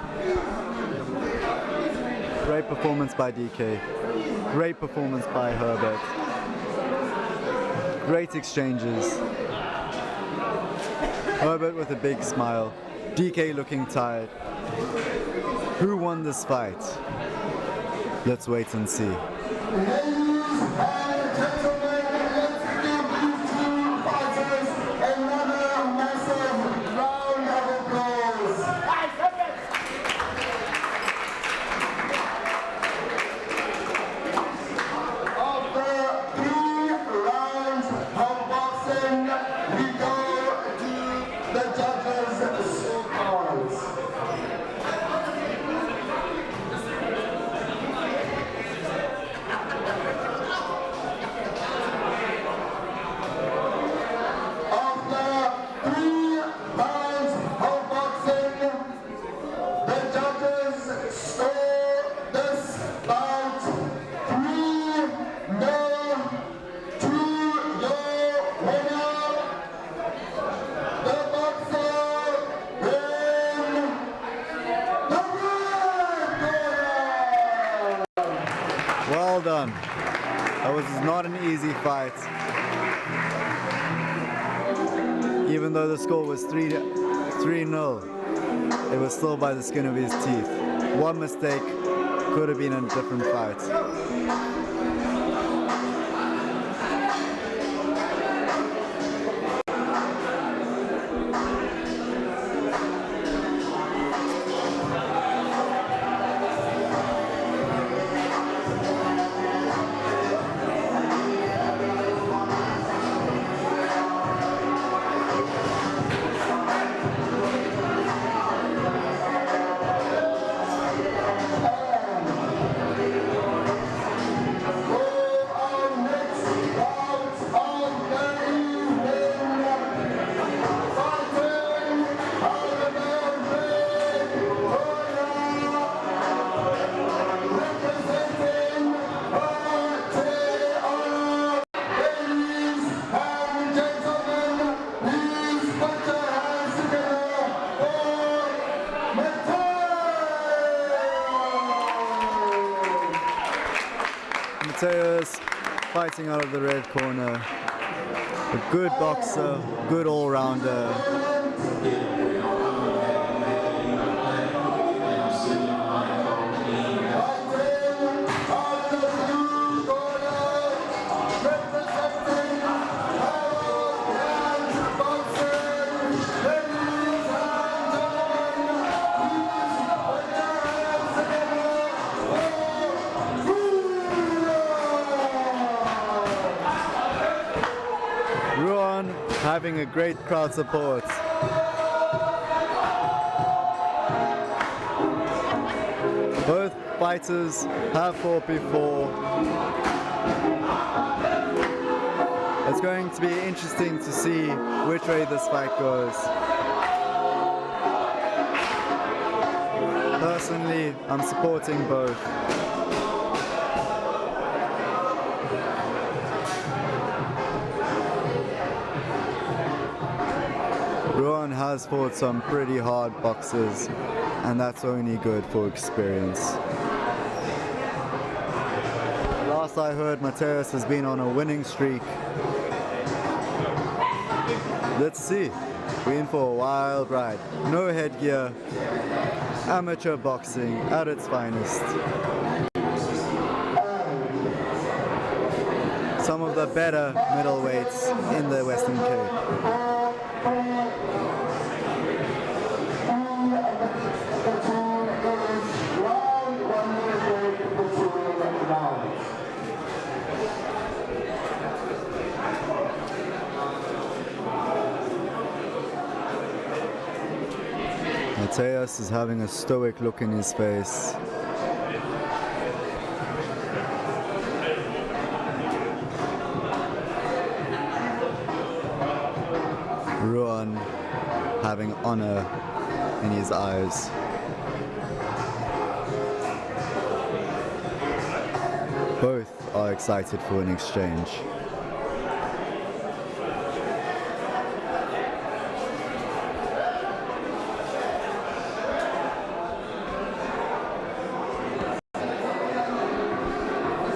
Great performance by DK. Great performance by Herbert. Great exchanges. Herbert with a big smile. DK looking tired. Who won this fight? Let's wait and see. Ladies and gentlemen, let's give these two fighters another massive round of applause. After 3 rounds of boxing, we go to the judges' scorecards. Well done. That was not an easy fight. Even though the score was 3-0, it was still by the skin of his teeth. One mistake could have been a different fight. Mateus fighting out of the red corner. A good boxer, good all-rounder. Having a great crowd support. Both fighters have fought before. It's going to be interesting to see which way this fight goes. Personally, I'm supporting both. Ruan has fought some pretty hard boxers, and that's only good for experience. Last I heard, Mateus has been on a winning streak. Let's see. We're in for a wild ride. No headgear. Amateur boxing at its finest. Some of the better middleweights in the Western Cape. Mateus is having a stoic look in his face. Ruan having honor in his eyes. Both are excited for an exchange.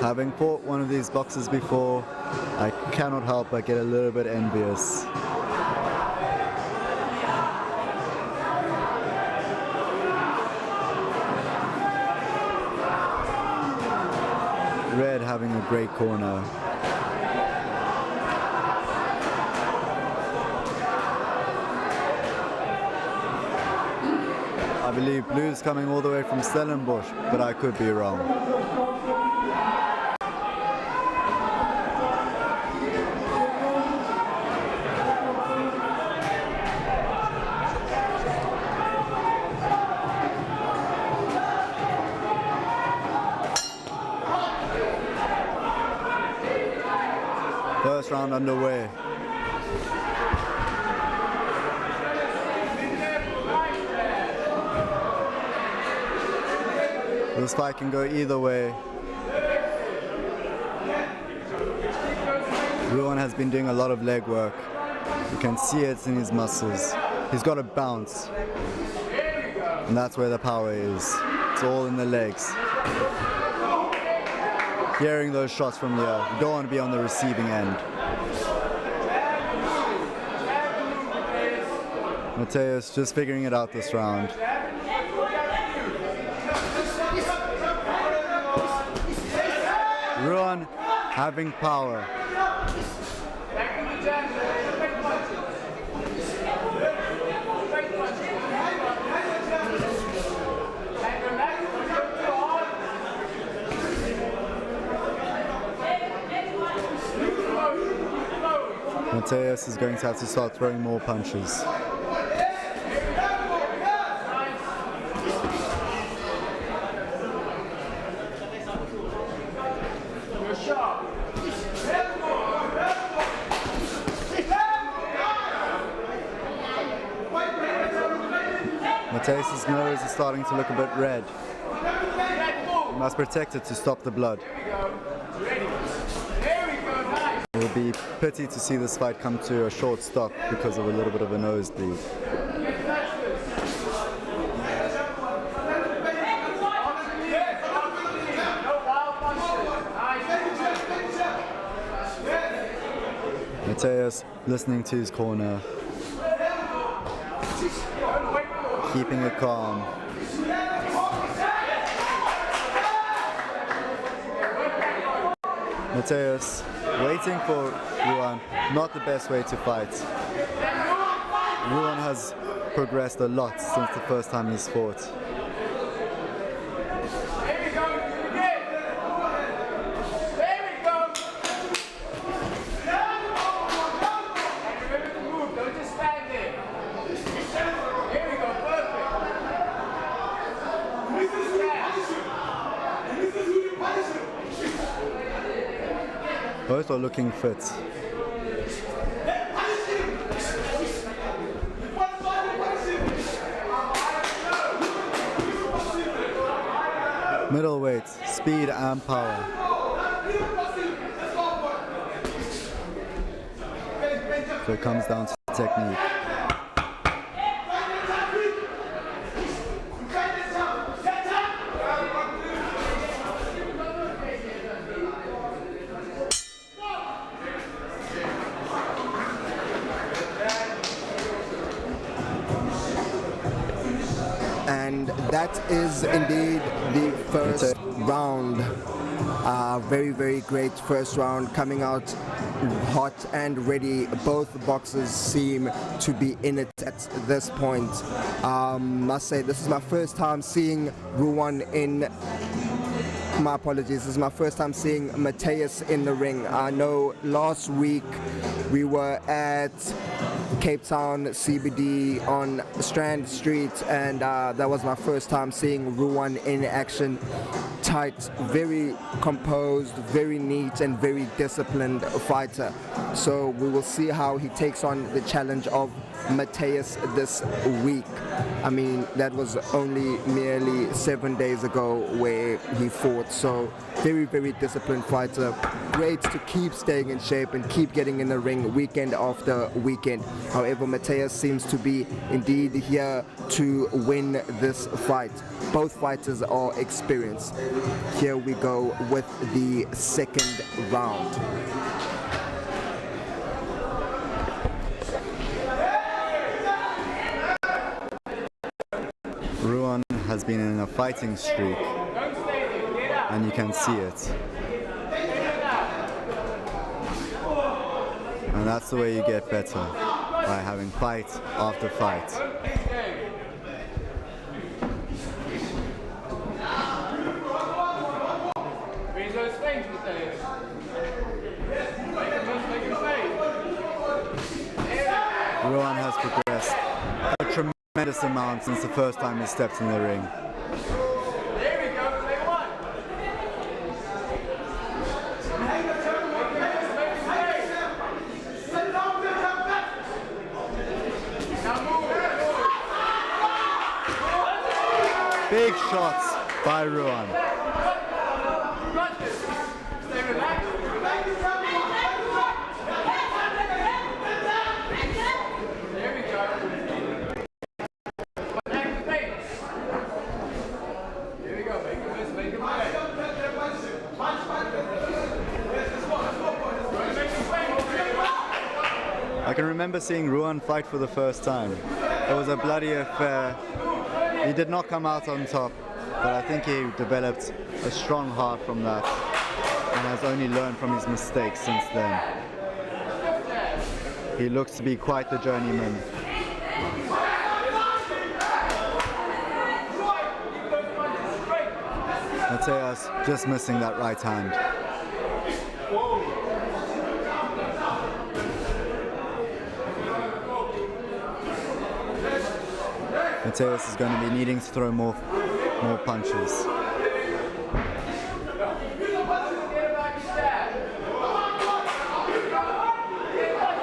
Having fought one of these boxers before, I cannot help but get a little bit envious. Red having a great corner. I believe blue's coming all the way from Stellenbosch, but I could be wrong. First round underway. This fight can go either way. Ruan has been doing a lot of leg work. You can see it in his muscles. He's got a bounce. And that's where the power is. It's all in the legs. Hearing those shots from here, you don't want to be on the receiving end. Mateus just figuring it out this round. Ruan having power. Mateus is going to have to start throwing more punches. Mateus' nose is starting to look a bit red. He must protect it to stop the blood. It will be pity to see this fight come to a short stop because of a little bit of a nosebleed. Mateus listening to his corner, keeping it calm. Mateus waiting for Ruan, not the best way to fight. Ruan has progressed a lot since the first time he's fought. Both are looking fit. Middleweight, speed and power. So it comes down to technique. And that is indeed the first round. Very, very great first round, coming out hot and ready. Both boxers seem to be in it at this point. Must say, this is my first time seeing Ruan in... My apologies, this is my first time seeing Mateus in the ring. I know last week we were at Cape Town CBD on Strand Street, and that was my first time seeing Ruan in action. Tight, very composed, very neat and very disciplined fighter. So we will see how he takes on the challenge of Mateus this week. I mean, that was only merely 7 days ago where he fought. So very, very disciplined fighter. Great to keep staying in shape and keep getting in the ring weekend after weekend. However, Mateus seems to be indeed here to win this fight. Both fighters are experienced. Here we go with the second round. Ruan has been in a fighting streak, and you can see it. And that's the way you get better, by having fight after fight. Ruan has progressed a tremendous amount since the first time he stepped in the ring. Big shots by Ruan. I can remember seeing Ruan fight for the first time. It was a bloody affair. He did not come out on top, but I think he developed a strong heart from that and has only learned from his mistakes since then. He looks to be quite the journeyman. Mateus just missing that right hand. Mateus is going to be needing to throw more punches.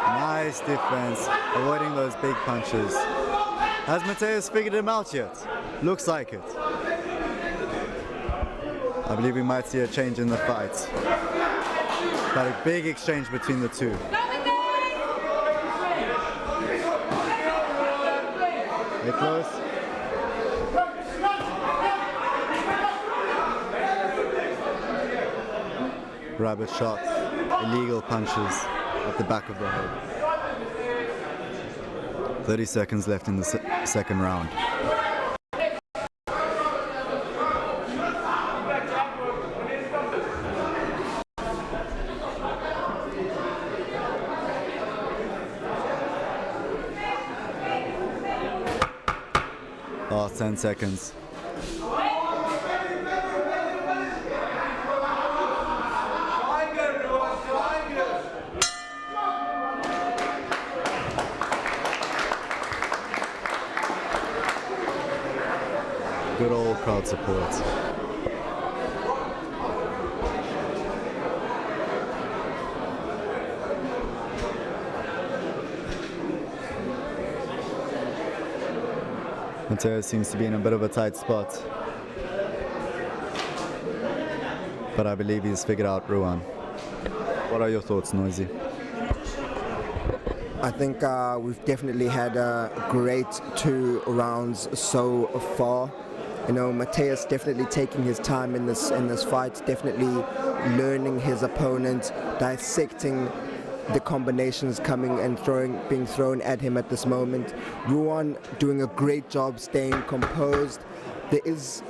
Nice defense, avoiding those big punches. Has Mateus figured him out yet? Looks like it. I believe we might see a change in the fight. But a big exchange between the two. They're close. Rabbit shots, illegal punches at the back of the head. 30 seconds left in the second round. Last 10 seconds. Good old crowd support. Mateus seems to be in a bit of a tight spot, but I believe he's figured out Ruan. What are your thoughts, Noisy? I think we've definitely had a great 2 rounds so far. You know, Mateus definitely taking his time in this fight, definitely learning his opponent, dissecting the combinations coming and being thrown at him at this moment. Ruan doing a great job staying composed. There is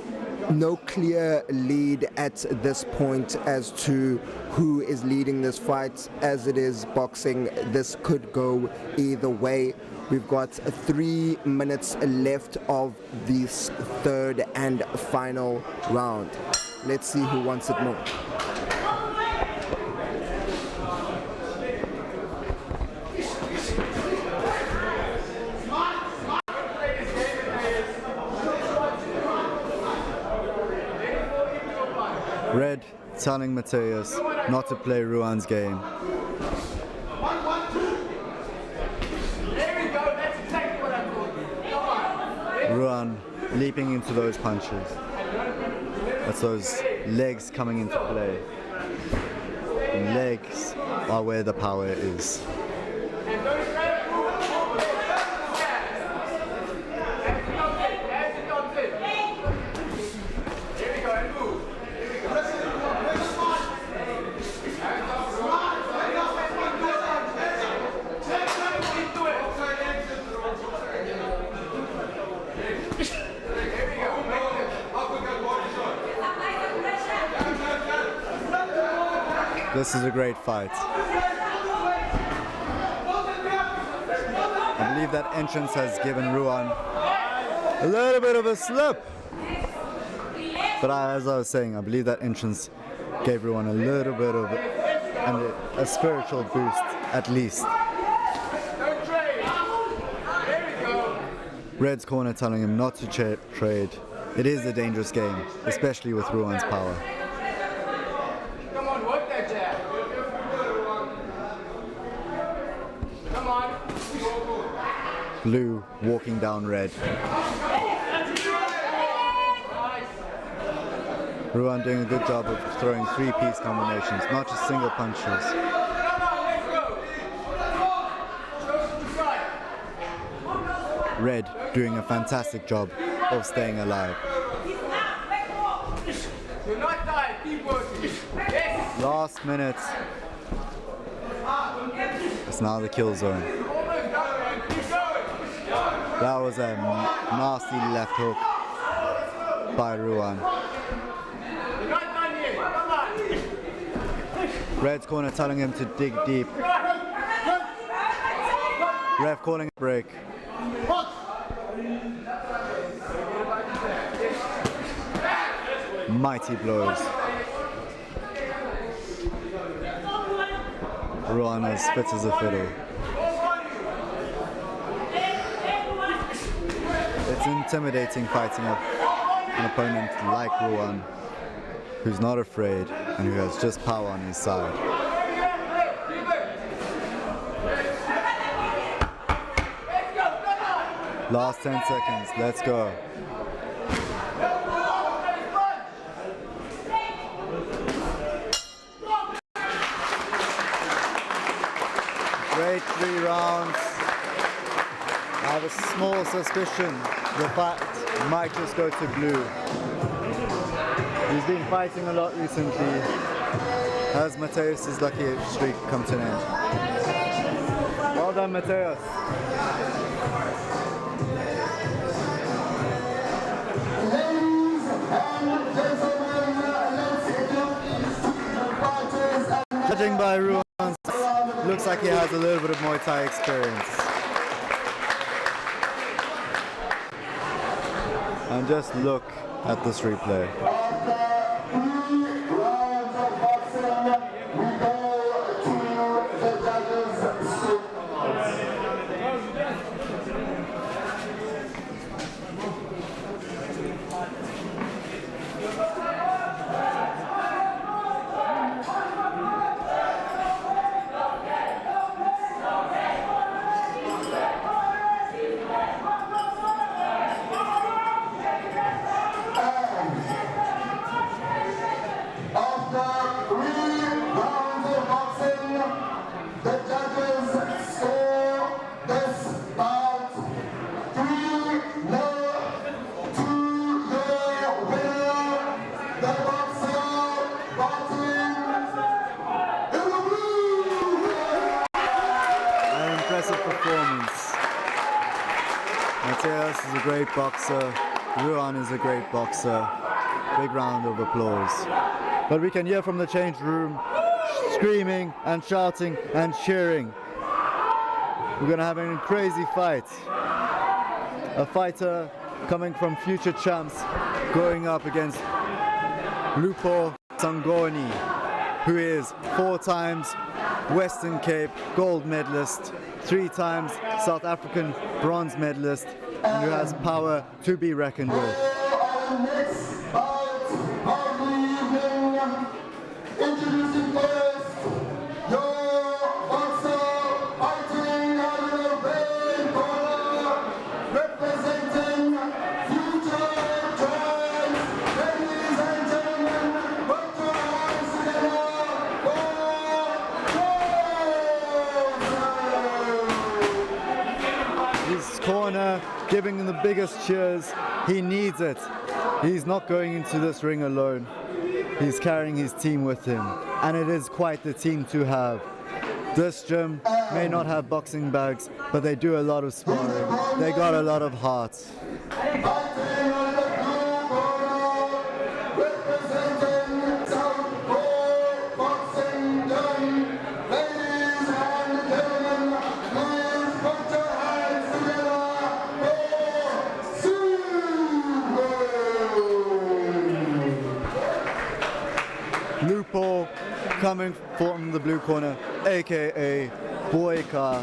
no clear lead at this point as to who is leading this fight. As it is boxing, this could go either way. We've got 3 minutes left of this third and final round. Let's see who wants it more. Red telling Mateus not to play Ruan's game. Ruan leaping into those punches. That's those legs coming into play. Legs are where the power is. This is a great fight. I believe that entrance has given Ruan a little bit of a slip. But as I was saying, I believe that entrance gave Ruan a little bit of a spiritual boost, at least. Red's corner telling him not to trade. It is a dangerous game, especially with Ruan's power. Blue walking down red. Ruan doing a good job of throwing three-piece combinations, not just single punches. Red doing a fantastic job of staying alive. Last minute. It's now the kill zone. That was a nasty left hook by Ruan. Red's corner telling him to dig deep. Ref calling a break. Mighty blows. Ruan as fit as a fiddle. It's intimidating fighting an opponent like Ruan, who's not afraid and who has just power on his side. Last 10 seconds, let's go. Great 3 rounds. I have a small suspicion the fight might just go to blue. He's been fighting a lot recently. As Mateus' lucky streak come to an end. Well done, Mateus. Judging by Ruan, looks like he has a little bit of Muay Thai experience. And just look at this replay. Mateus is a great boxer, Ruan is a great boxer. Big round of applause. But we can hear from the change room screaming and shouting and cheering. We're gonna have a crazy fight. A fighter coming from future champs going up against Lupo Sangoni, who is 4 times Western Cape gold medalist, 3 times South African bronze medalist, and who has power to be reckoned with. Introducing first, your boxer fighting out of the red corner, representing giving him the biggest cheers. He needs it. He's not going into this ring alone. He's carrying his team with him, and it is quite the team to have. This gym may not have boxing bags, but they do a lot of sparring. They got a lot of heart. Fighting on the blue corner, representing Southpaw Boxing Gym. Ladies and gentlemen, please put your hands together for Southpaw. Blue Paul coming from the blue corner, aka Boyka.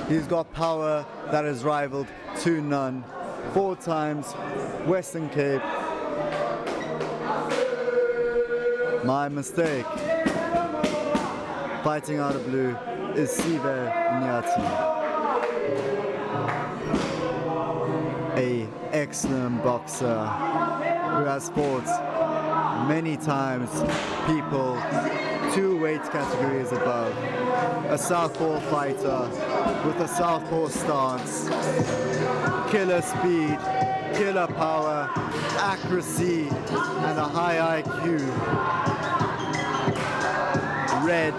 He's got power that is rivaled to none. 4 times Western Cape. My mistake. Fighting out of blue is Sive Nyati. An excellent boxer who has fought many times people 2 weight categories above. A southpaw fighter with a southpaw stance. Killer speed, killer power, accuracy, and a high IQ. Red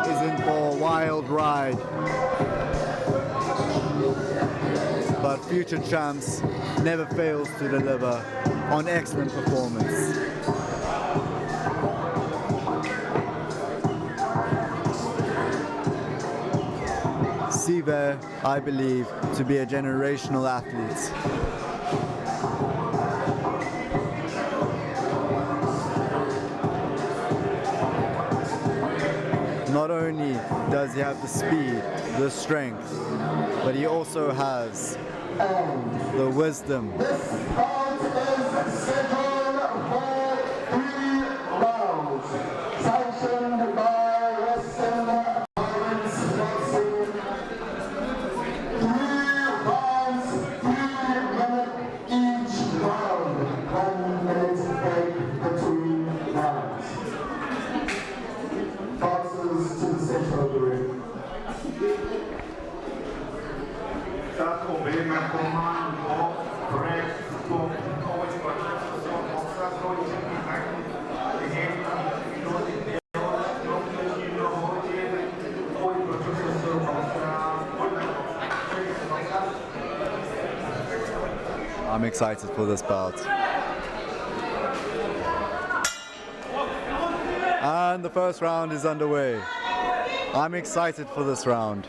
is in for a wild ride. But future champs never fails to deliver on excellent performance. Sive, I believe, to be a generational athlete. Not only does he have the speed, the strength, but he also has the wisdom. This bout is scheduled for 3 rounds, sanctioned by Western Province Boxing. 3 rounds, 3 minutes each round, 1 minute break between rounds. Boxers to the center of the ring. I'm excited for this bout. And the first round is underway. I'm excited for this round.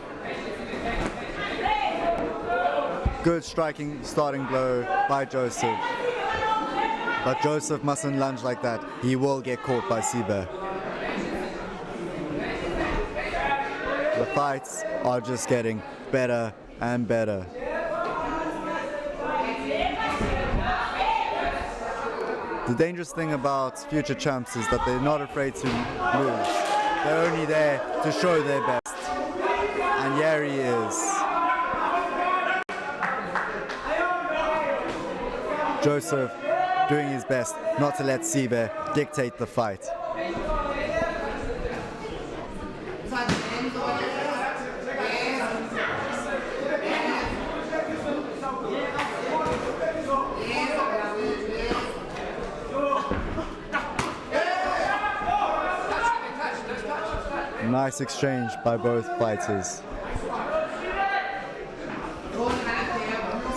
Good striking starting blow by Joseph. But Joseph mustn't lunge like that. He will get caught by Sive. The fights are just getting better and better. The dangerous thing about future champs is that they're not afraid to lose. They're only there to show their best. And here he is. Joseph doing his best not to let Sive dictate the fight. Nice exchange by both fighters.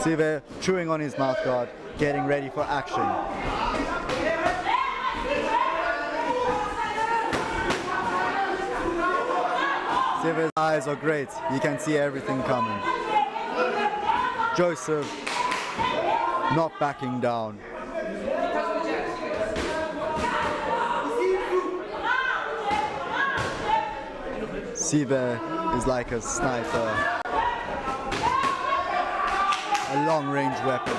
Sive chewing on his mouth guard, getting ready for action. Sive's eyes are great, you can see everything coming. Joseph not backing down. Sive is like a sniper, a long-range weapon.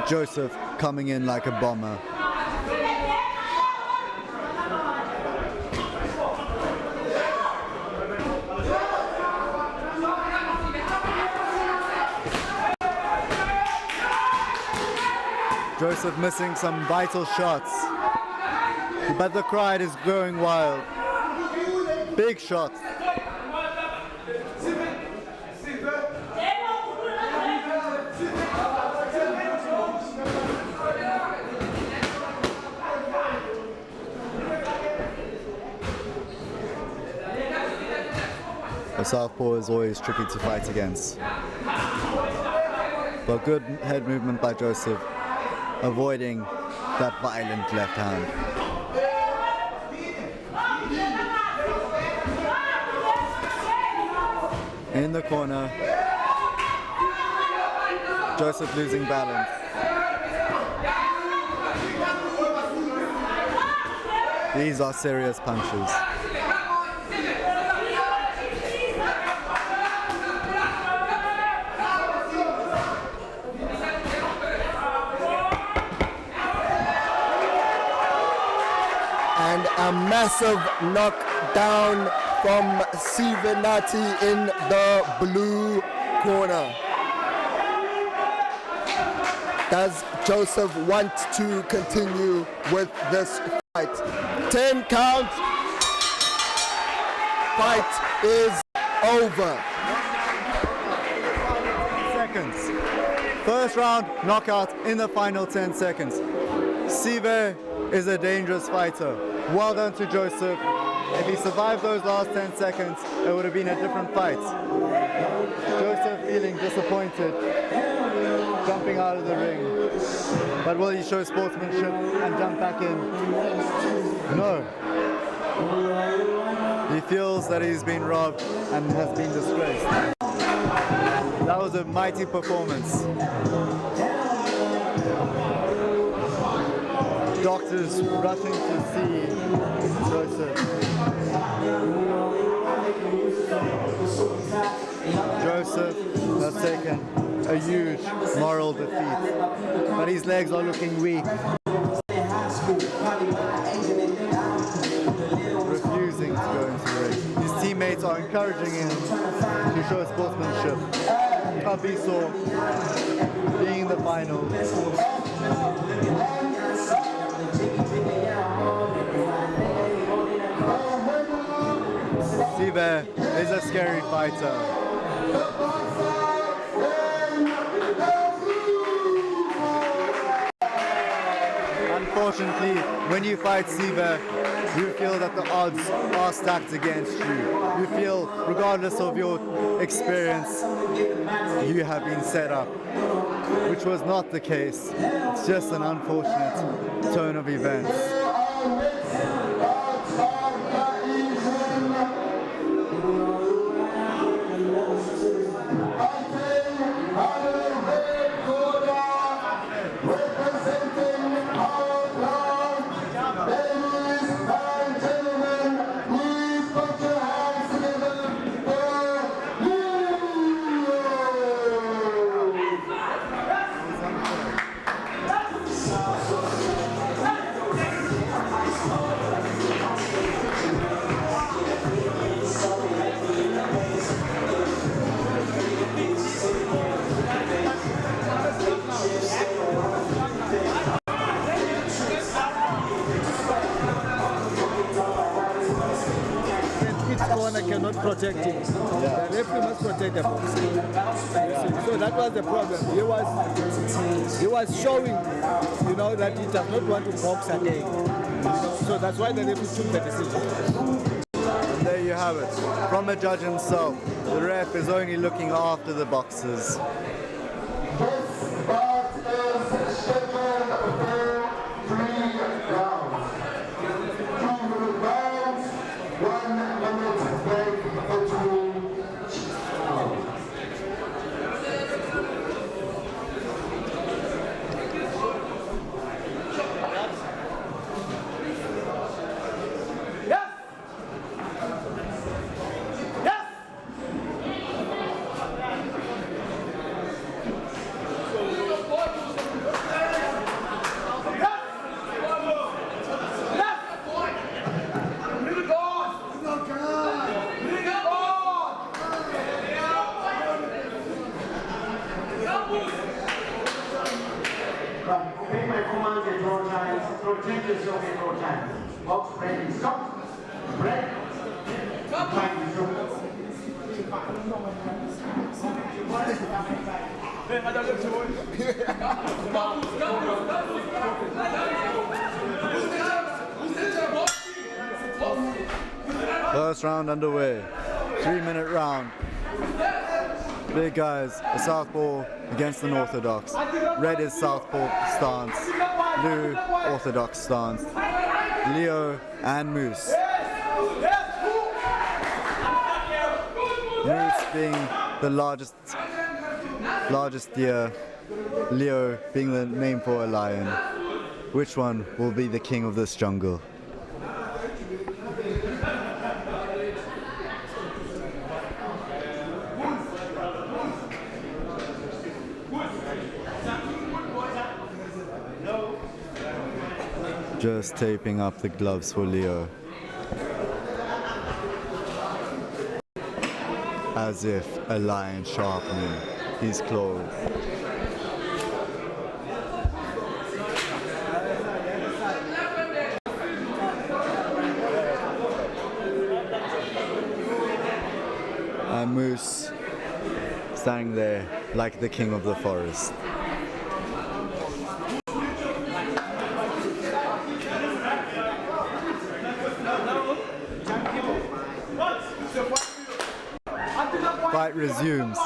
Joseph coming in like a bomber. Joseph missing some vital shots, but the crowd is going wild. Big shot. A southpaw is always tricky to fight against. But good head movement by Joseph, avoiding that violent left hand. In the corner, Joseph losing balance. These are serious punches. And a massive knockdown from Sivenati in the blue corner. Does Joseph want to continue with this fight? 10 count. Fight is over. Seconds. First round knockout in the final 10 seconds. Sive is a dangerous fighter. Well done to Joseph. If he survived those last 10 seconds, it would have been a different fight. Joseph feeling disappointed, jumping out of the ring. But will he show sportsmanship and jump back in? No. He feels that he's been robbed and has been disgraced. That was a mighty performance. Doctors rushing to see Joseph. Joseph has taken a huge moral defeat, but his legs are looking weak. Refusing to go into the ring. His teammates are encouraging him to show sportsmanship. Abiso being in the final. Sive is a scary fighter. Unfortunately, when you fight Sive, you feel that the odds are stacked against you. You feel, regardless of your experience, you have been set up, which was not the case. It's just an unfortunate turn of events. Cannot protect him. The referee must protect the boxer. So that was the problem. He was showing, that he does not want to box again. So that's why the referee took the decision. And there you have it. From a judge himself, the ref is only looking after the boxers. This bout is scheduled for 3 rounds. 2 rounds, 1 minute break between each round. Obey my commands at all times. Protect yourself at all times. Box break, stop. Break. Time is over. First round underway. 3-minute round. Big guys, the Southpaw against an Orthodox. Red is Southpaw stance, blue Orthodox stance. Leo and Moose. Moose being the largest deer, Leo being the name for a lion. Which one will be the king of this jungle? Just taping up the gloves for Leo. As if a lion sharpening his claws. And Moose standing there like the king of the forest. Fight resumes.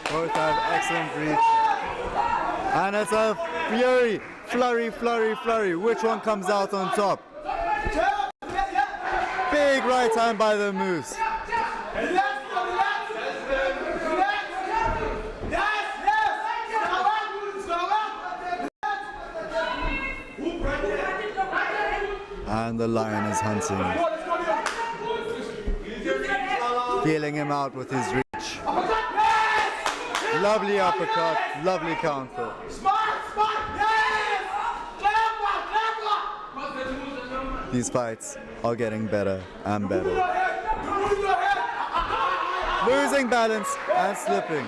Both have excellent reach. And it's a flurry. Which one comes out on top? Big right hand by the Moose. And the lion is hunting. Feeling him out with his reach. Lovely uppercut, lovely counter. These fights are getting better and better. Losing balance and slipping.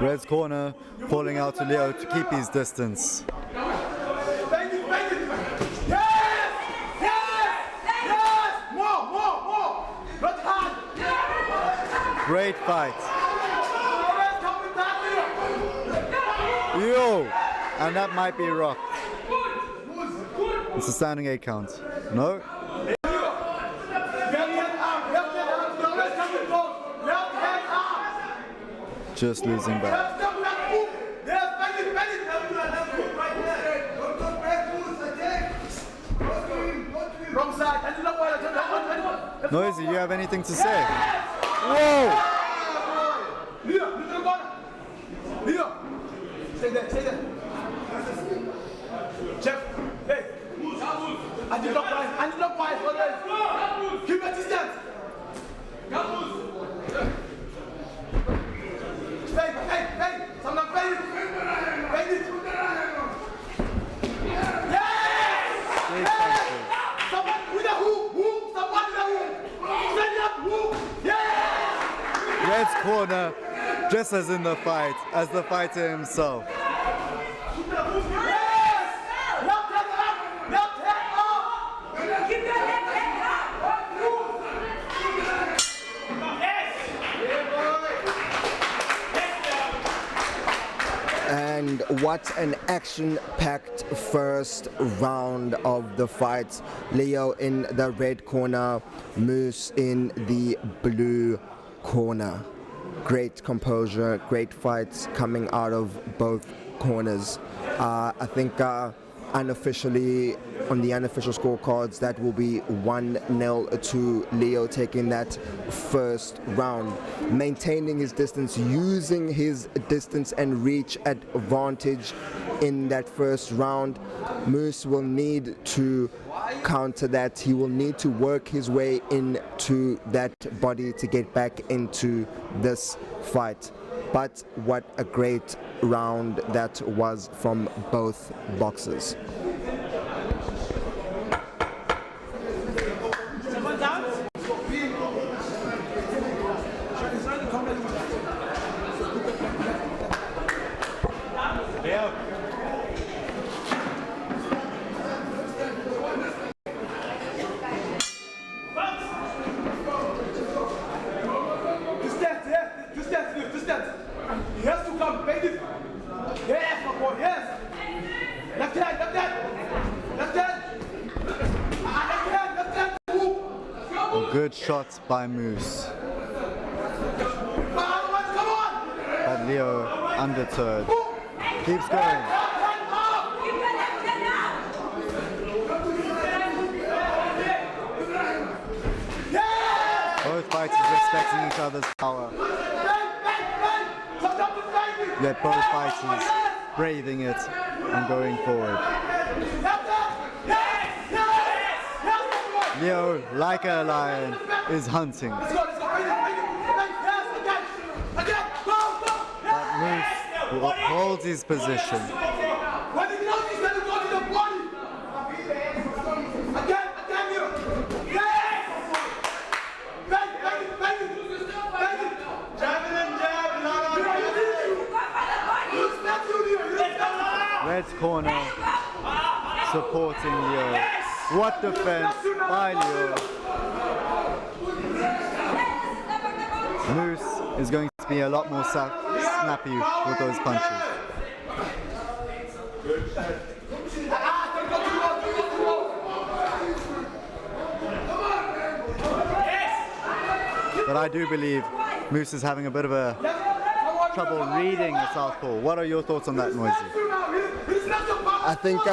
Red's corner calling out to Leo to keep his distance. Great fight. Yo! And that might be rocked. It's a standing 8 count. No? Just losing back. Noisy, you have anything to say? Whoa! Leo! Stay there. Jeff, hey! Anti-clockwise, keep your distance! Hey! Someone fade it! Yes! Someone with a hook! Someone with a hook! Stand up, hook! Yeah! Red's corner, just as in the fight, as the fighter himself. And what an action-packed first round of the fight. Leo in the red corner, Moose in the blue corner. Great composure, great fights coming out of both corners. I think unofficially, on the unofficial scorecards, that will be 1-0 to Leo taking that first round. Maintaining his distance, using his distance and reach advantage in that first round. Moose will need to counter that. He will need to work his way into that body to get back into this fight. But what a great round that was from both boxers. Good shot by Moose. But Leo undeterred. Keeps going. Both fighters respecting each other's power. Yet both fighters braving it and going forward. Leo, like a lion, is hunting. But Moose holds his position. Red's corner supporting Leo. What defense by Leo. Moose is going to be a lot more snappy with those punches. But I do believe Moose is having a bit of a trouble reading the southpaw. What are your thoughts on that, Noisy? I think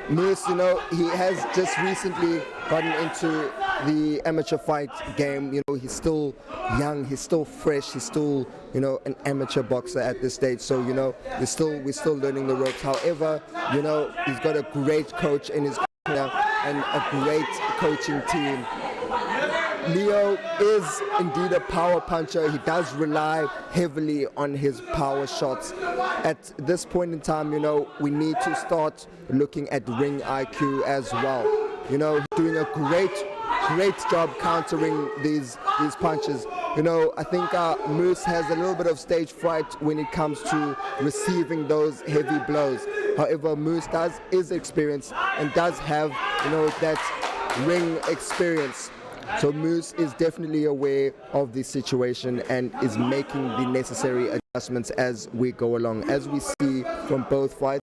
Moose, he has just recently gotten into the amateur fight game. He's still young, he's still fresh, he's still, an amateur boxer at this stage. So, we're still learning the ropes. However, he's got a great coach in his corner and a great coaching team. Leo is indeed a power puncher. He does rely heavily on his power shots. At this point in time, we need to start looking at ring IQ as well. Doing a great job countering these punches. I think Moose has a little bit of stage fright when it comes to receiving those heavy blows. However, Moose is experienced and does have, that ring experience. So Moose is definitely aware of the situation and is making the necessary adjustments as we go along. As we see from both fights,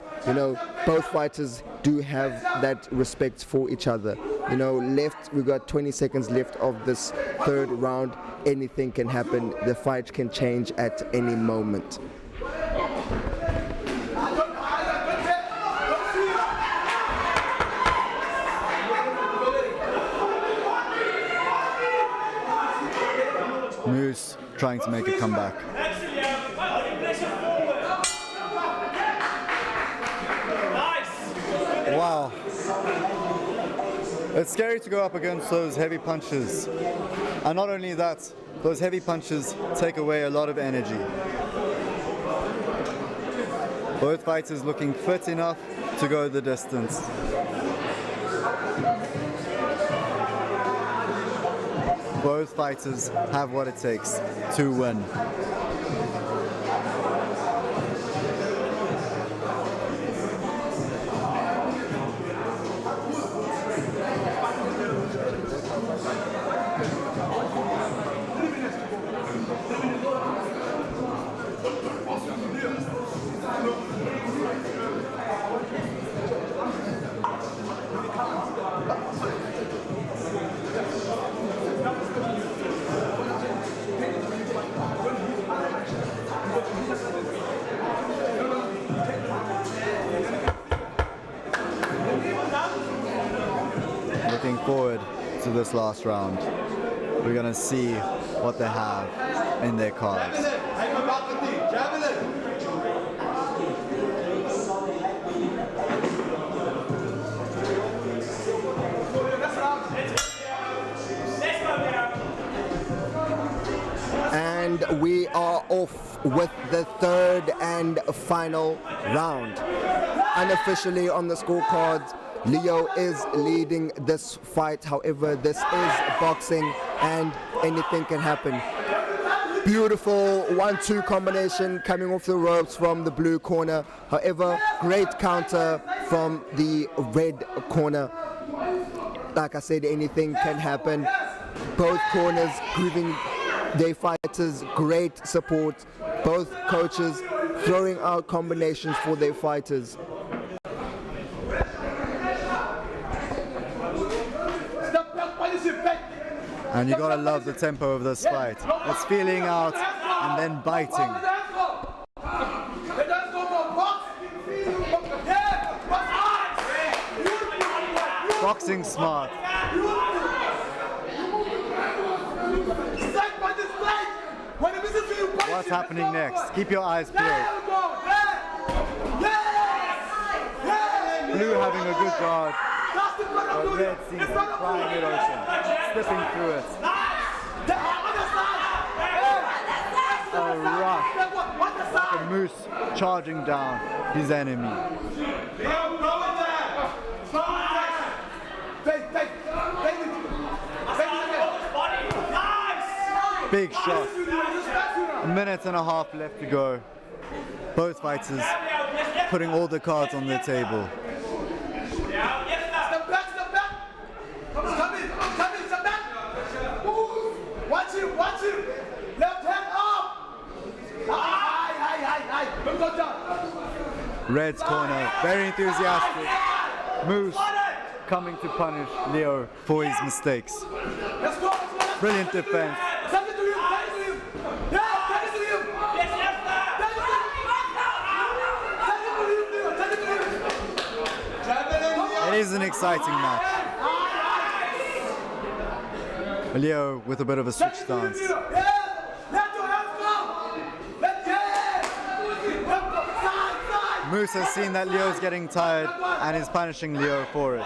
both fighters do have that respect for each other. We've got 20 seconds left of this third round. Anything can happen. The fight can change at any moment. Moose trying to make a comeback. Wow. It's scary to go up against those heavy punches. And not only that, those heavy punches take away a lot of energy. Both fighters looking fit enough to go the distance. Both fighters have what it takes to win. Looking forward to this last round. We're going to see what they have in their cards. And we are off with the third and final round. Unofficially on the scorecards, Leo is leading this fight. However, this is boxing and anything can happen. Beautiful 1-2 combination coming off the ropes from the blue corner. However, great counter from the red corner. Like I said, anything can happen. Both corners giving their fighters great support. Both coaches throwing out combinations for their fighters. And you gotta love the tempo of this fight. It's feeling out and then biting. Boxing smart. What's happening next? Keep your eyes peeled. Blue having a good guard, but red seems to be flying it open, slipping through it. A rush, like a moose charging down his enemy. Big shot. A minute and a half left to go. Both fighters putting all the cards on the table. Step back. Come in, step back. Move. Watch him. Left hand up. High. Don't go down. Red's corner, very enthusiastic. Moose coming to punish Leo for his mistakes. Let's go. Brilliant defense. Send it to him. Yeah, send it to him. It is an exciting match. Leo with a bit of a switch stance. Moose has seen that Leo's getting tired and is punishing Leo for it.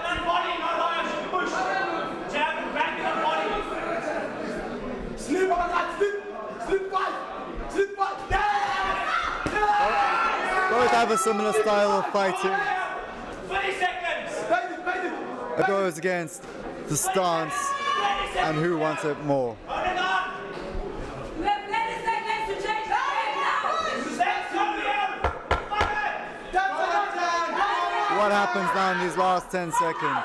Both have a similar style of fighting. 20 seconds. It goes against the stance and who wants it more. What happens now in these last 10 seconds?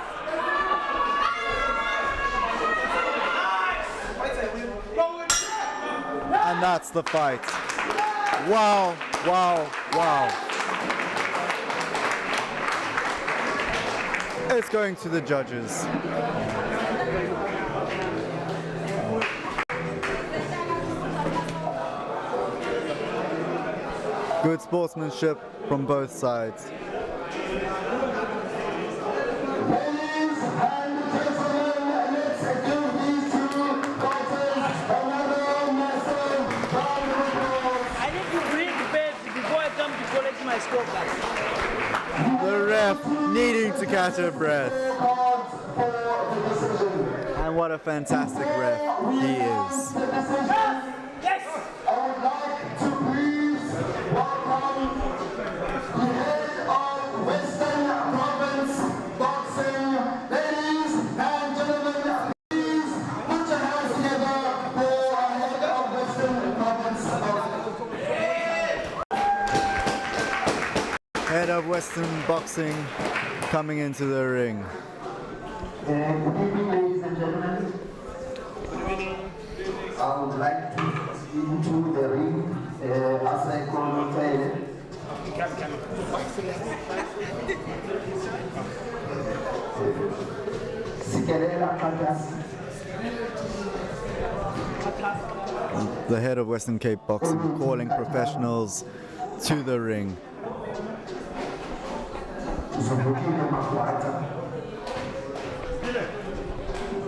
And that's the fight. Wow. It's going to the judges. Good sportsmanship from both sides. The ref needing to catch her breath. And what a fantastic ref he is. Yes! I would like to please welcome the head of Western Province Boxing. Ladies and gentlemen, please put your hands together for our head of Western Province Boxing. Head of Western Boxing coming into the ring. Good evening, ladies and gentlemen. I would like to into the ring as I call it. The head of Western Cape Boxing calling professionals to the ring.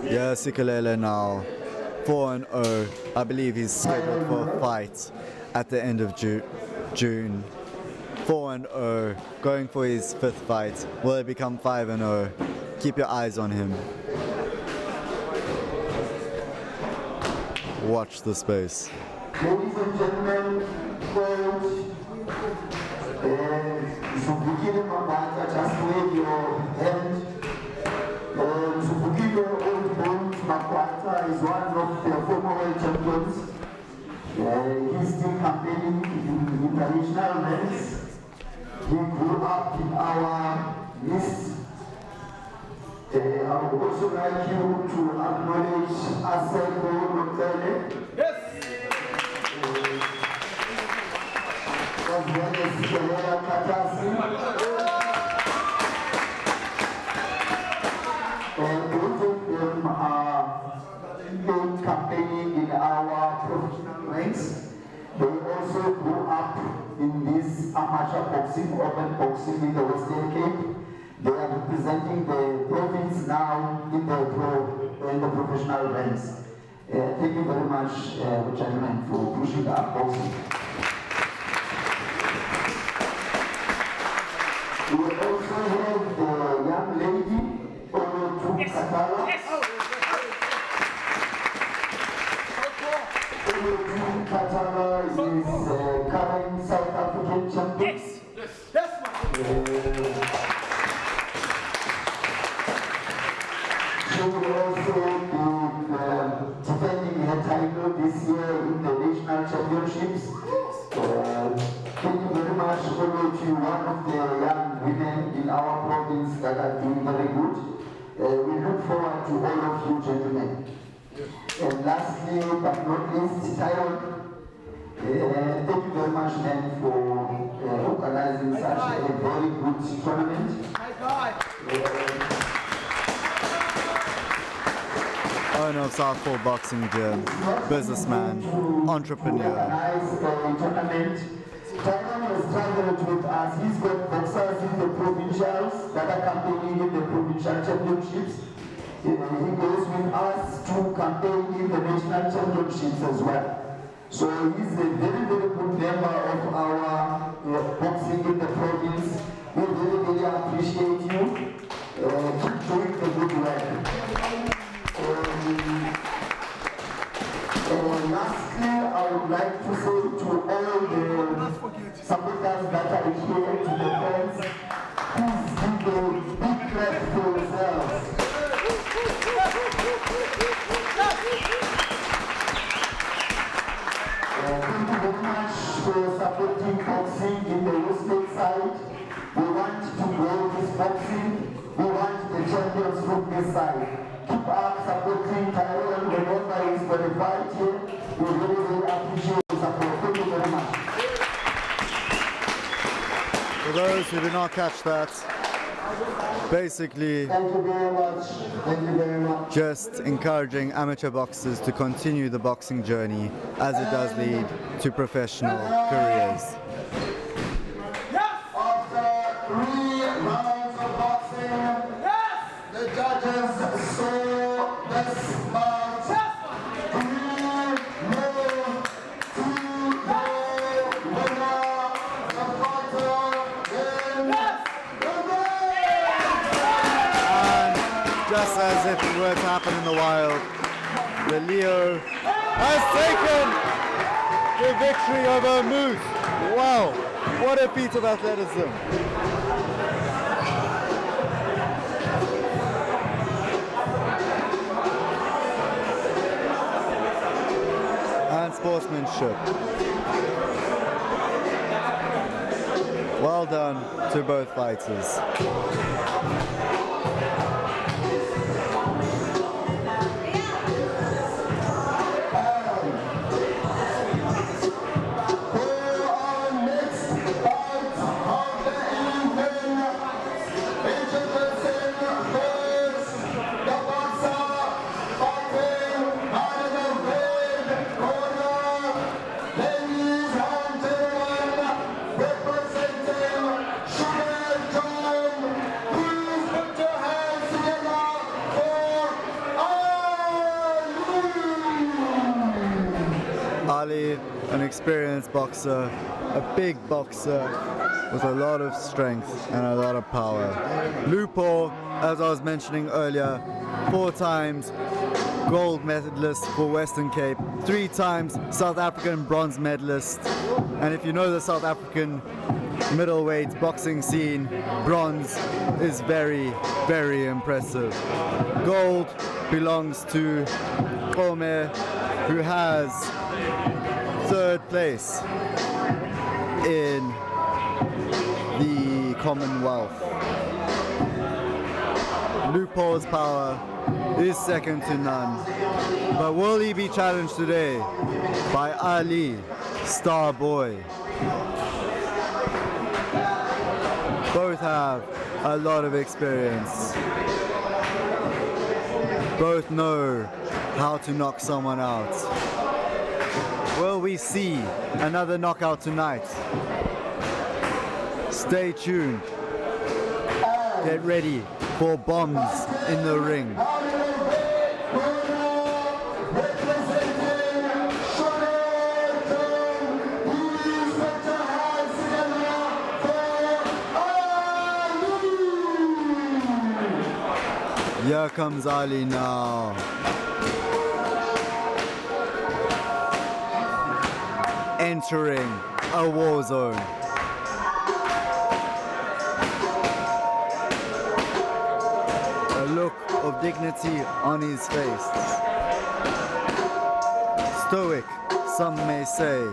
Yeah, Sikelele now 4-0. I believe he's scheduled for a fight at the end of June. 4-0, going for his 5th fight. Will it become 5-0? Keep your eyes on him. Watch the space. Ladies and gentlemen, coach, Zubukile Mabata, just wave your hand. Zubukile Old Bones Makwata is one of the former world champions. He's still campaigning in international ranks. He grew up in our midst. I would also like you to acknowledge Aseko Mokele. Yes. As well as Kelea Katasi. And both of them are amateur boxing, open boxing in the Western Cape. They are representing the province now in the professional ranks. Thank you very much, gentlemen, for pushing up boxing. We also have the young lady, Olu Katala. Katara is current South African champion. She will also be defending her title this year in the national championships. Thank you very much, Olu, one of the young women in our province that are doing very good. We look forward to all of you, gentlemen. And lastly, but not least, Tyrone, thank you very much, man, for organizing such a very good tournament. Owner of Southpaw Boxing Gym, businessman, entrepreneur. Tournament. Tyrone has traveled with us. He's got boxers in the provincials that are competing in the provincial championships. He goes with us to campaign in the national championships as well. So he's a very, very good member of our boxing in the province. We really, really appreciate you. Keep doing the good work. Lastly, I would like to say to all the supporters that are here, to the fans, please give a big clap for yourselves. Thank you very much for supporting boxing in the Westlake side. We want to grow this boxing. We want the champions from this side. Keep up supporting Tyrone whenever he's going to fight here. We really, really appreciate the support. Thank you very much. For those who did not catch that, basically, Thank you very much. Thank you very much. just encouraging amateur boxers to continue the boxing journey as it does lead to professional careers. After 3 rounds of boxing, the judges saw this bout 3 more to the winner, the fighter in the And just as if it were to happen in the wild, the Leo has taken the victory over Moose. Wow, what a feat of athleticism. And sportsmanship. Well done to both fighters. Ali, an experienced boxer, a big boxer with a lot of strength and a lot of power. Lupo, as I was mentioning earlier, 4 times gold medalist for Western Cape, 3 times South African bronze medalist. And if you know the South African middleweight boxing scene, bronze is very, very impressive. Gold belongs to Kome, who has 3rd place in the Commonwealth. Lupo's power is second to none. But will he be challenged today by Ali, Star Boy? Both have a lot of experience. Both know how to knock someone out. Will we see another knockout tonight? Stay tuned. Get ready for bombs in the ring. Here comes Ali now. Entering a war zone. A look of dignity on his face. Stoic, some may say.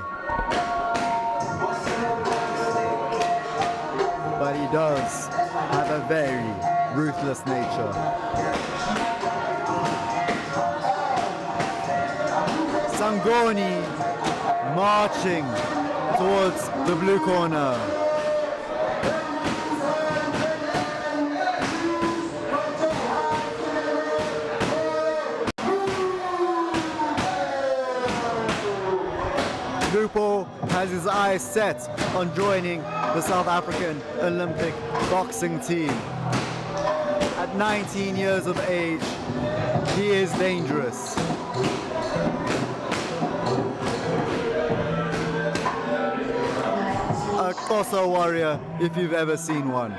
But he does have a very ruthless nature. Sangoni marching towards the blue corner. Lupo has his eyes set on joining the South African Olympic boxing team. At 19 years of age, he is dangerous. A Xhosa warrior, if you've ever seen one.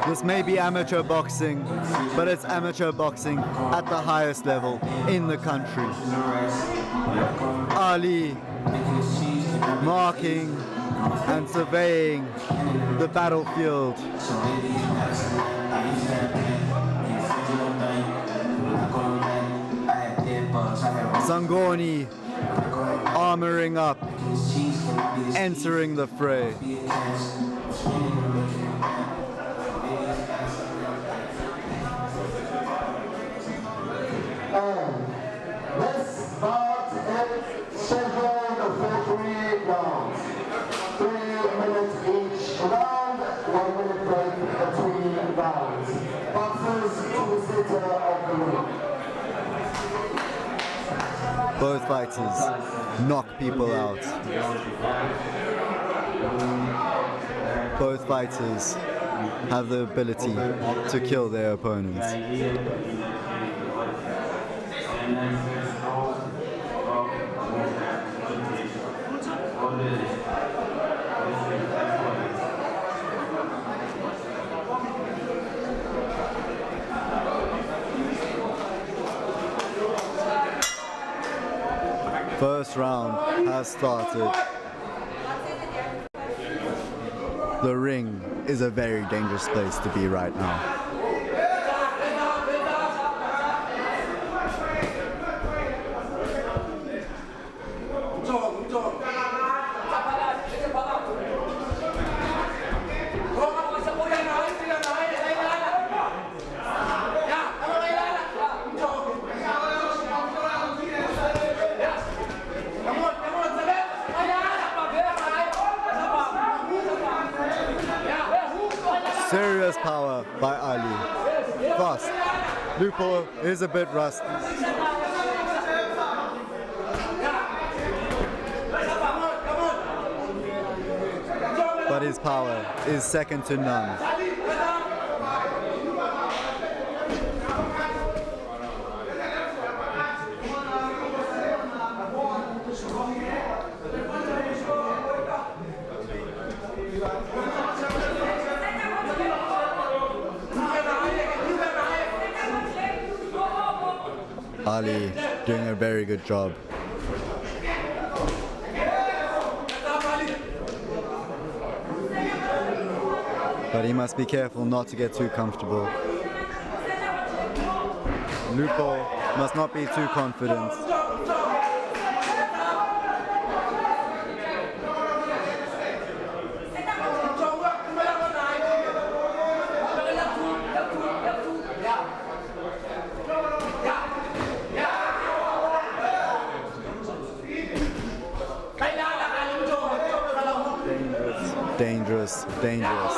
This may be amateur boxing, but it's amateur boxing at the highest level in the country. Ali marking and surveying the battlefield. Sangoni armoring up, entering the fray. This bout is scheduled for 3 rounds. 3 minutes each round, 1 minute break between rounds. Boxers to the center of the ring. Both fighters knock people out. Both fighters have the ability to kill their opponents. First round has started. The ring is a very dangerous place to be right now. Serious power by Ali. Fast. Lupo is a bit rusty. But his power is second to none. Ali doing a very good job. But he must be careful not to get too comfortable. Lupo must not be too confident. Dangerous, dangerous.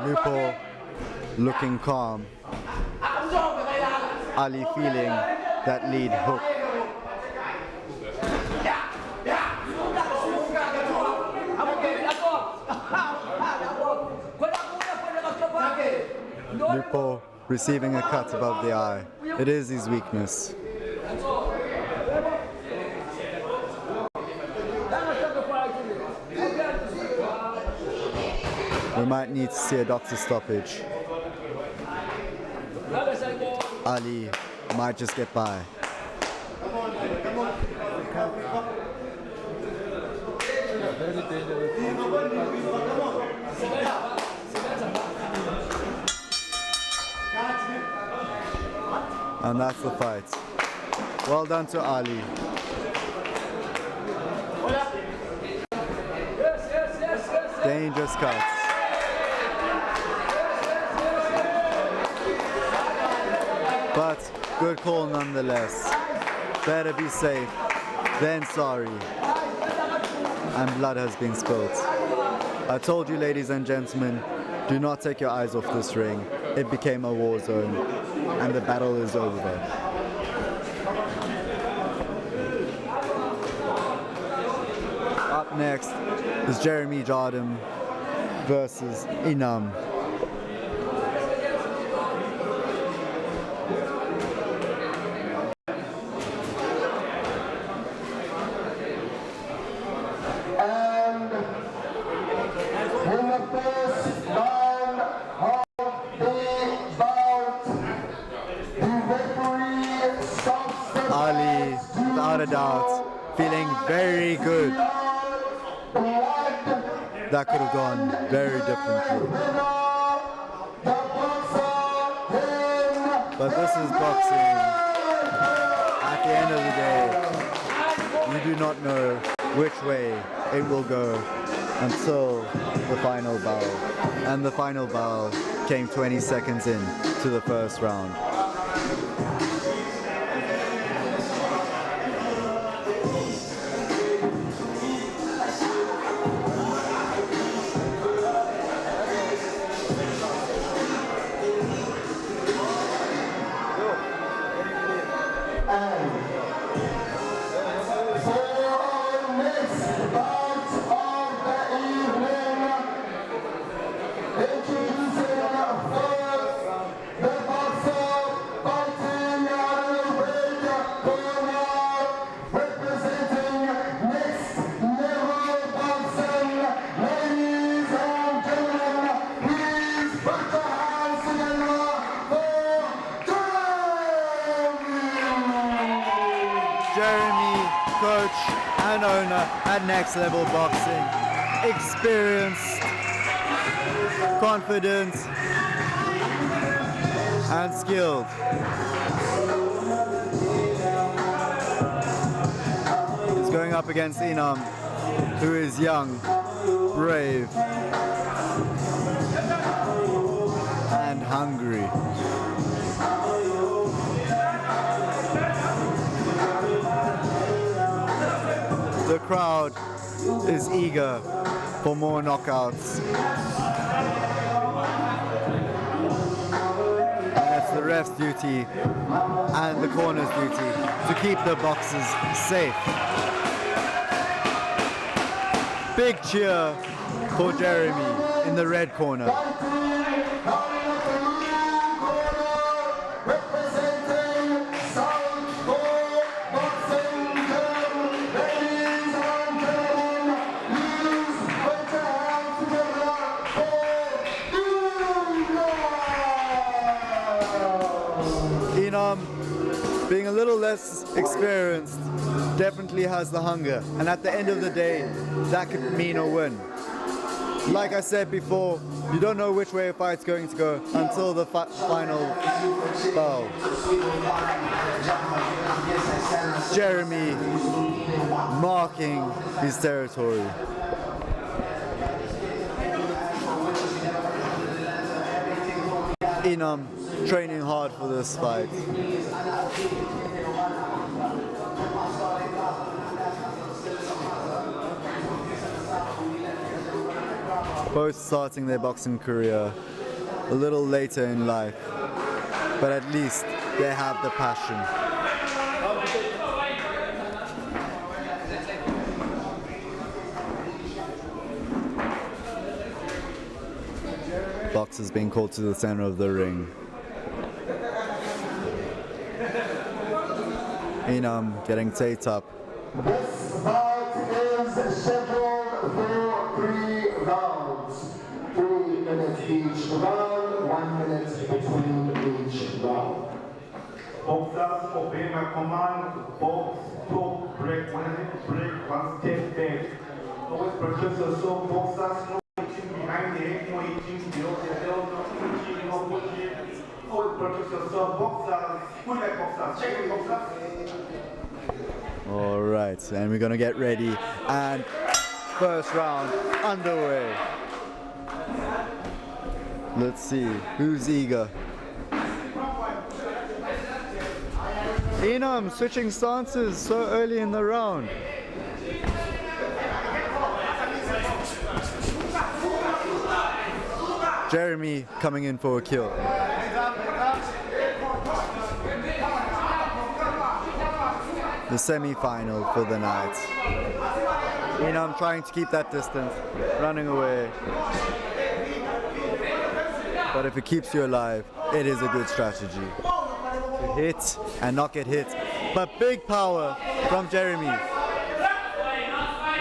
Lupo looking calm. Ali feeling that lead hook. Lupo receiving a cut above the eye. It is his weakness. We might need to see a doctor stoppage. Ali might just get by. And that's the fight. Well done to Ali. Dangerous cuts. But good call nonetheless. Better be safe than sorry. And blood has been spilled. I told you, ladies and gentlemen, do not take your eyes off this ring. It became a war zone, and the battle is over. Up next is Jeremy Jardim versus Inam. Ali, without a doubt, feeling very good. That could have gone very differently. But this is boxing. At the end of the day, you do not know which way it will go until the final bell. And the final bell came 20 seconds in to the first round. Jeremy, coach and owner at Next Level Boxing, experienced, confident and skilled. He's going up against Inam, who is young, brave and hungry. The crowd is eager for more knockouts. And it's the ref's duty and the corner's duty to keep the boxers safe. Big cheer for Jeremy in the red corner. Being a little less experienced, definitely has the hunger, and at the end of the day, that could mean a win. Like I said before, you don't know which way a fight's going to go until the final bell. Jeremy marking his territory. Inam training hard for this fight. Both starting their boxing career a little later in life, but at least they have the passion. Boxers being called to the center of the ring. Inam getting taped up. This bout is scheduled for 3 rounds. 3 minutes each round, 1 minute between each round. Boxers obey my command. Box, stop, break. When I need to break, one step back. Always protect yourself. Boxers, no hitting behind the head, no hitting below the belt, no pushing, no pushing. Always protect yourself. Boxers, pull back boxers. Check it, boxers. All right, and we're gonna get ready. And first round underway. Let's see who's eager. Inam switching stances so early in the round. Jeremy coming in for a kill. The semi-final for the night. Inam trying to keep that distance, running away. But if it keeps you alive, it is a good strategy. To hit and not get hit. But big power from Jeremy.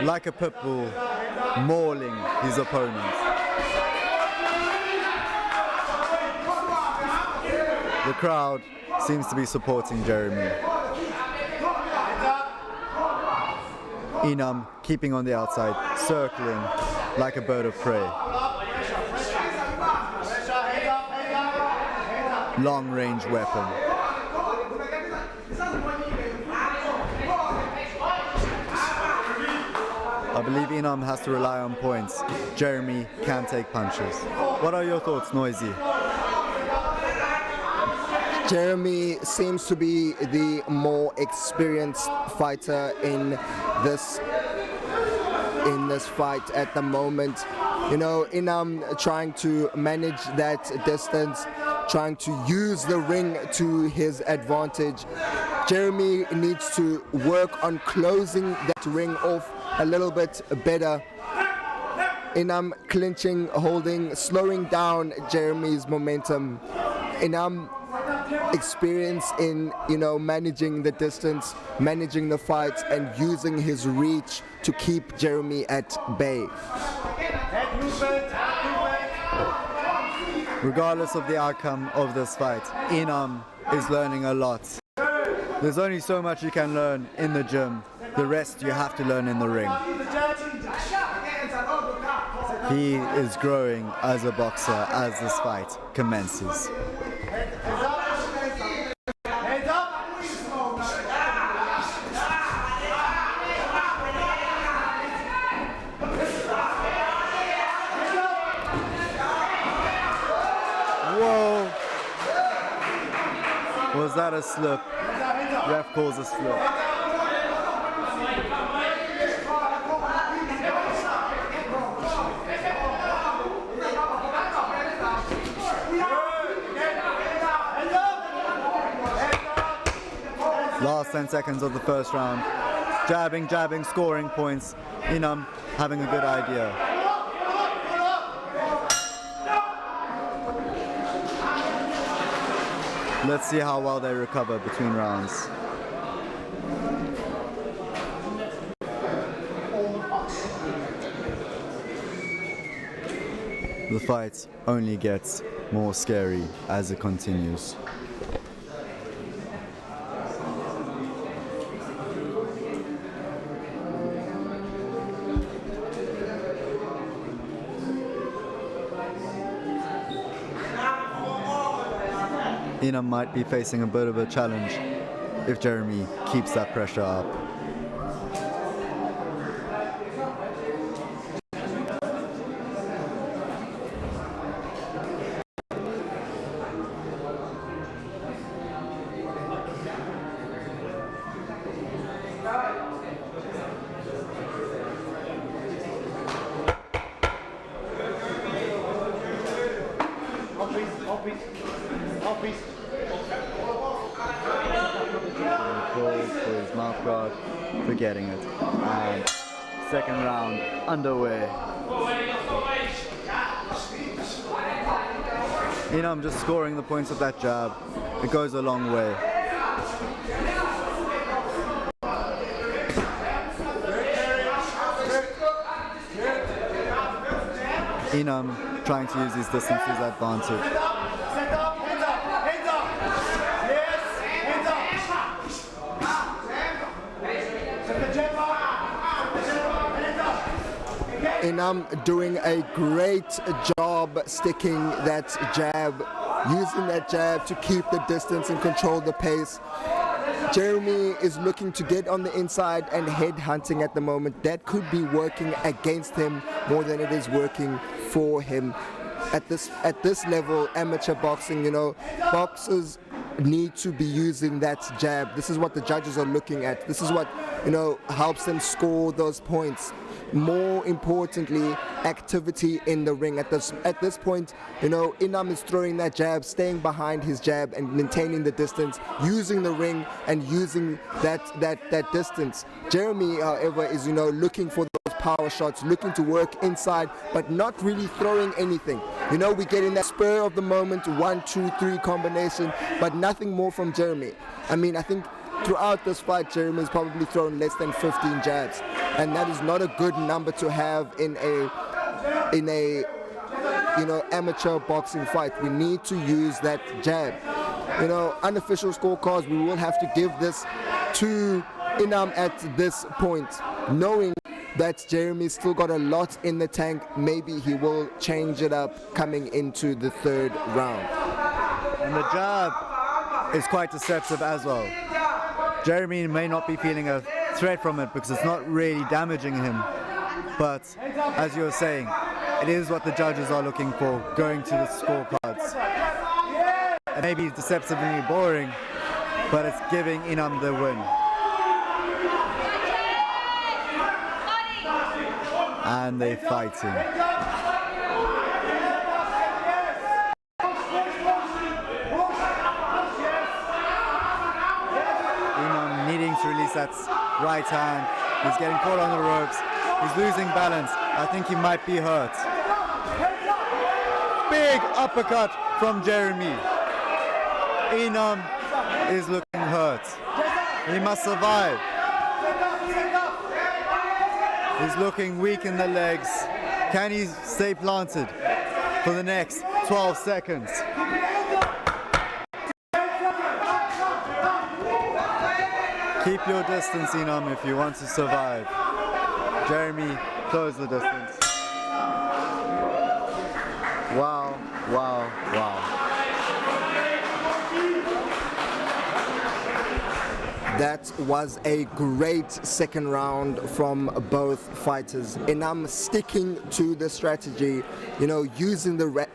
Like a pit bull, mauling his opponent. The crowd seems to be supporting Jeremy. Inam keeping on the outside, circling like a bird of prey. Long range weapon. I believe Inam has to rely on points. Jeremy can take punches. What are your thoughts, Noisy? Jeremy seems to be the more experienced fighter in this fight at the moment. You know, Inam trying to manage that distance, trying to use the ring to his advantage. Jeremy needs to work on closing that ring off a little bit better. Inam clinching, holding, slowing down Jeremy's momentum. Inam experience in, you know, managing the distance, managing the fight, and using his reach to keep Jeremy at bay. Regardless of the outcome of this fight, Inam is learning a lot. There's only so much you can learn in the gym. The rest you have to learn in the ring. He is growing as a boxer as this fight commences. Whoa! Was that a slip? Ref calls a slip. Last 10 seconds of the first round. Jabbing, jabbing, scoring points. Inam having a good idea. Let's see how well they recover between rounds. The fight only gets more scary as it continues. Inam might be facing a bit of a challenge if Jeremy keeps that pressure up. hold for his mouth guard, forgetting it. And second round underway. I'm just scoring the points of that jab. It goes a long way. Inam trying to use his distance to his advantage. Inam doing a great job sticking that jab, using that jab to keep the distance and control the pace. Jeremy is looking to get on the inside and head hunting at the moment. That could be working against him more than it is working for him. At this level, amateur boxing, boxers need to be using that jab. This is what the judges are looking at. This is what, helps them score those points. More importantly, activity in the ring. At this point, Inam is throwing that jab, staying behind his jab and maintaining the distance, using the ring and using that distance. Jeremy, however, is looking for those power shots, looking to work inside, but not really throwing anything. We get in that spur of the moment, 1, 2, 3 combination, but nothing more from Jeremy. I think throughout this fight, Jeremy's probably thrown less than 15 jabs, and that is not a good number to have in a amateur boxing fight. We need to use that jab. Unofficial scorecards, we will have to give this to Inam at this point, knowing that Jeremy's still got a lot in the tank. Maybe he will change it up coming into the third round. And the jab is quite deceptive as well. Jeremy may not be feeling a threat from it because it's not really damaging him. But as you were saying, it is what the judges are looking for going to the scorecards. And maybe it's deceptively boring, but it's giving Inam the win. And they're fighting. Needing to release that right hand. He's getting caught on the ropes. He's losing balance. I think he might be hurt. Big uppercut from Jeremy. Inam is looking hurt. He must survive. He's looking weak in the legs. Can he stay planted for the next 12 seconds? Keep your distance, Inam, if you want to survive. Jeremy, close the distance. Wow, wow, wow. That was a great second round from both fighters. Inam sticking to the strategy, using the ring,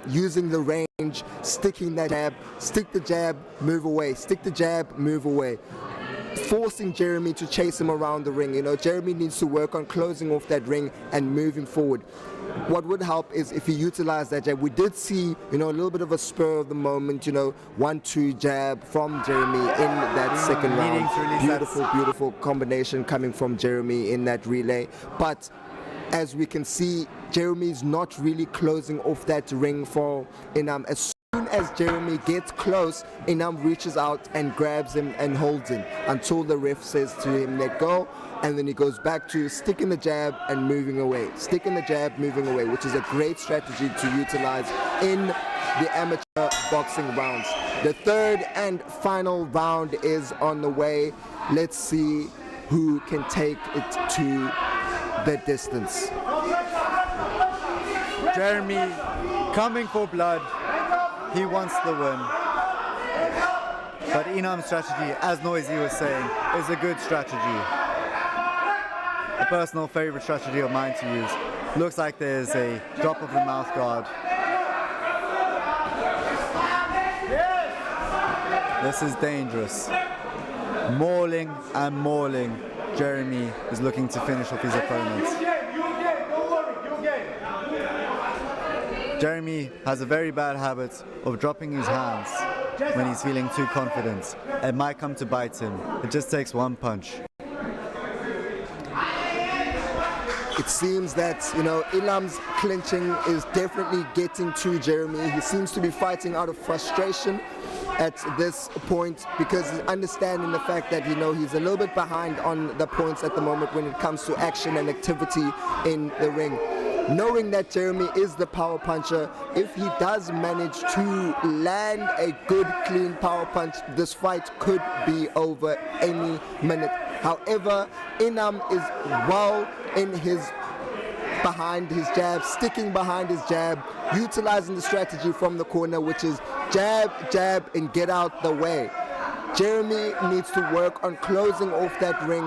using the range, sticking that jab, stick the jab, move away, stick the jab, move away. Forcing Jeremy to chase him around the ring. Jeremy needs to work on closing off that ring and moving forward. What would help is if he utilized that jab. We did see, a little bit of a spur of the moment, 1-2 jab from Jeremy in that second round. Beautiful combination coming from Jeremy in that relay. But as we can see, Jeremy's not really closing off that ring for Inam. As soon as Jeremy gets close, Inam reaches out and grabs him and holds him until the ref says to him, let go, and then he goes back to sticking the jab and moving away. Sticking the jab, moving away, which is a great strategy to utilize in the amateur boxing rounds. The third and final round is on the way. Let's see who can take it to the distance. Jeremy coming for blood. He wants the win. But Inam's strategy, as Noisy was saying, is a good strategy. A personal favorite strategy of mine to use. Looks like there's a drop of the mouth guard. This is dangerous. Mauling and mauling. Jeremy is looking to finish off his opponents. Jeremy has a very bad habit of dropping his hands when he's feeling too confident. It might come to bite him. It just takes one punch. It seems that, you know, Ilam's clinching is definitely getting to Jeremy. He seems to be fighting out of frustration at this point because he's understanding the fact that, you know, he's a little bit behind on the points at the moment when it comes to action and activity in the ring. Knowing that Jeremy is the power puncher, if he does manage to land a good clean power punch, this fight could be over any minute. However, Inam is well in his behind his jab, sticking behind his jab, utilizing the strategy from the corner, which is jab, jab, and get out the way. Jeremy needs to work on closing off that ring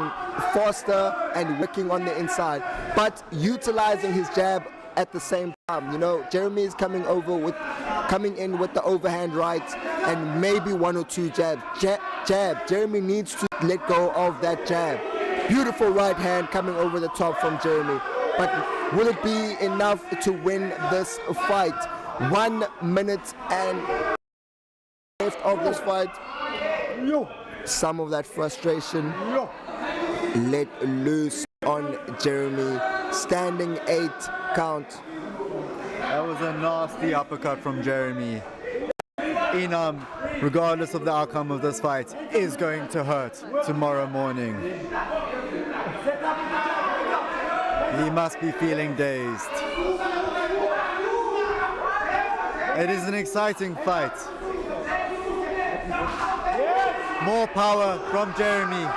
faster and working on the inside, but utilizing his jab at the same time. You know, Jeremy is coming in with the overhand right and maybe one or two jabs. Jab. Jeremy needs to let go of that jab. Beautiful right hand coming over the top from Jeremy. But will it be enough to win this fight? 1 minute and left of this fight. Some of that frustration let loose on Jeremy. Standing 8 count. That was a nasty uppercut from Jeremy. Inam, regardless of the outcome of this fight, is going to hurt tomorrow morning. He must be feeling dazed. It is an exciting fight. More power from Jeremy.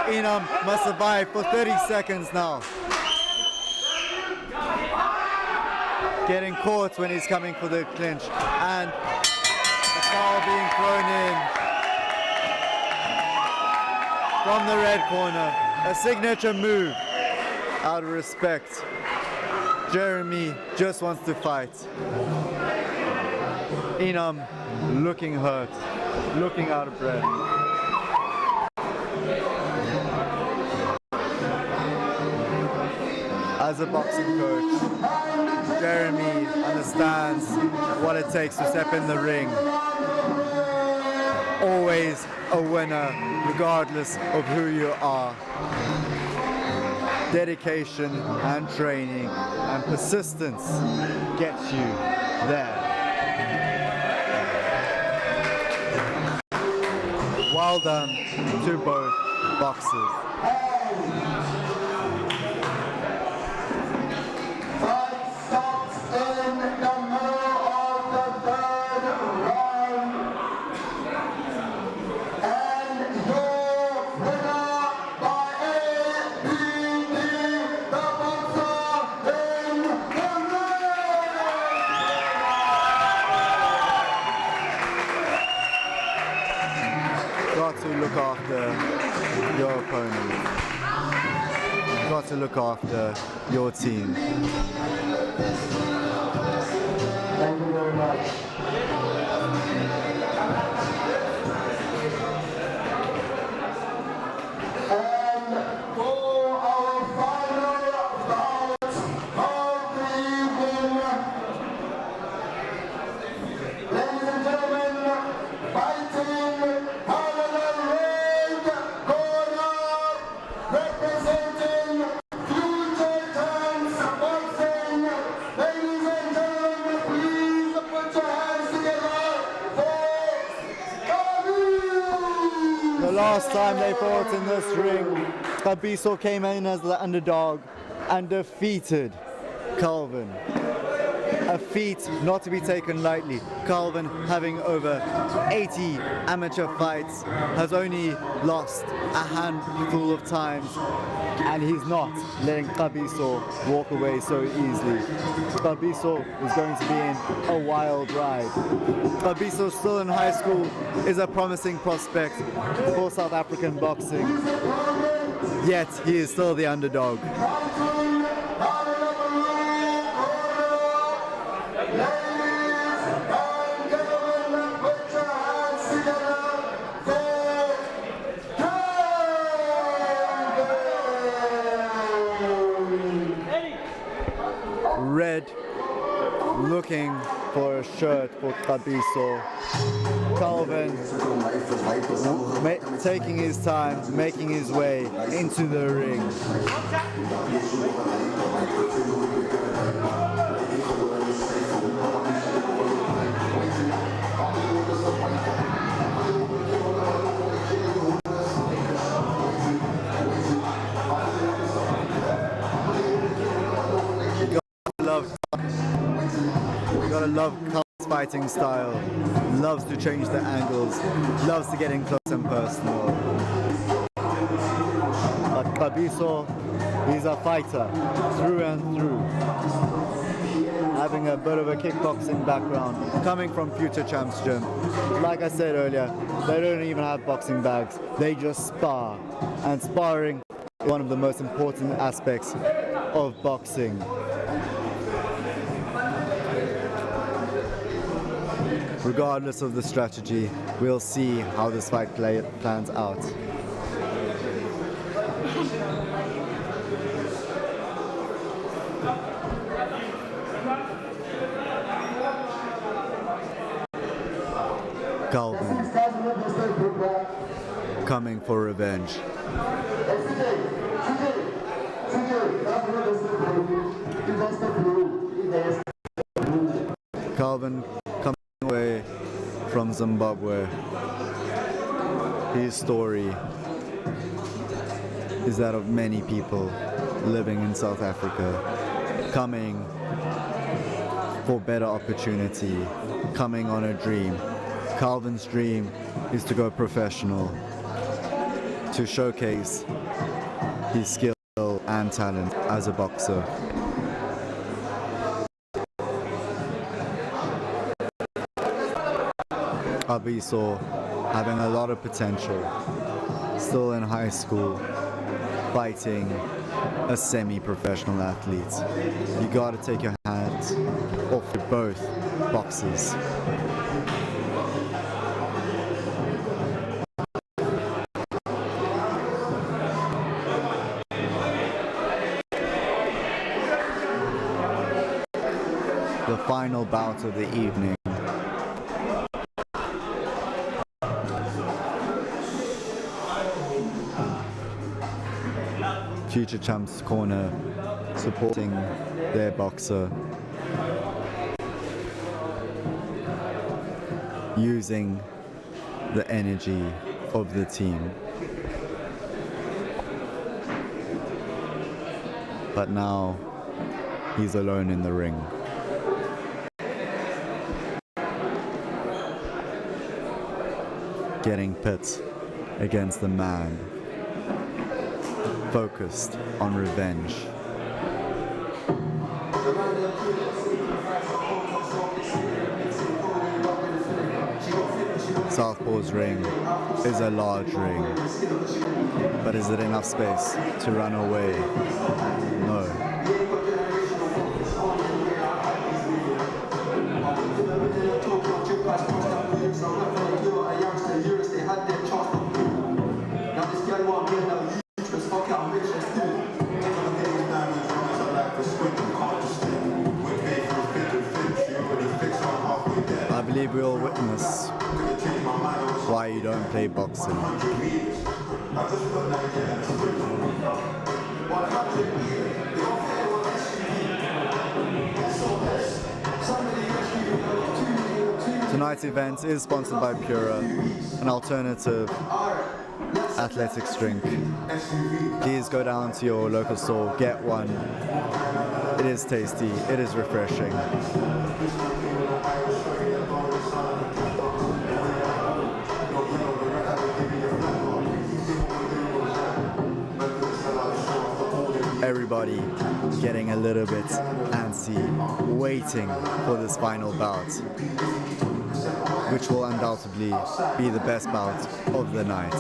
Inam must survive for 30 seconds now. Getting caught when he's coming for the clinch, and the foul being thrown in from the red corner. A signature move out of respect. Jeremy just wants to fight. Inam looking hurt, looking out of breath. As a boxing coach, Jeremy understands what it takes to step in the ring. Always a winner, regardless of who you are. Dedication and training and persistence gets you there. Well done to both boxers. Got to look after your opponent. Got to look after your team. Thank you very much. And for our final bout of the evening, ladies and gentlemen, fighting out of the red corner, representing Future Times Boxing. Ladies and gentlemen, please put your hands together for Kabi! The last time they fought in this ring, Kabiso came in as the underdog and defeated Calvin. A feat not to be taken lightly. Calvin, having over 80 amateur fights, has only lost a handful of times, and he's not letting Kabiso walk away so easily. Kabiso is going to be in a wild ride. Kabiso, still in high school, is a promising prospect for South African boxing, yet he is still the underdog. Red looking for a shirt for Kabiso. Calvin taking his time, making his way into the ring. You gotta love Carl's fighting style. Loves to change the angles. Loves to get in close and personal. But Kabiso, he's a fighter through and through. Having a bit of a kickboxing background, coming from Future Champs Gym. Like I said earlier, they don't even have boxing bags. They just spar. And sparring is one of the most important aspects of boxing. Regardless of the strategy, we'll see how this fight plans out. Calvin coming for revenge. Calvin coming away from Zimbabwe. His story is that of many people living in South Africa, coming for better opportunity, coming on a dream. Calvin's dream is to go professional, to showcase his skill and talent as a boxer. Kabiso having a lot of potential, still in high school, fighting a semi-professional athlete. You gotta take your hands off of both boxes. The final bout of the evening. Future Champs Corner supporting their boxer, using the energy of the team. But now he's alone in the ring. Getting pit against the man focused on revenge. Southpaw's ring is a large ring, but is it enough space to run away? No. I believe we all witness why you don't play boxing. Tonight's event is sponsored by Pura, an alternative athletics drink. Please go down to your local store, get one. It is tasty, it is refreshing. Everybody getting a little bit antsy, waiting for this final bout, which will undoubtedly be the best bout of the night.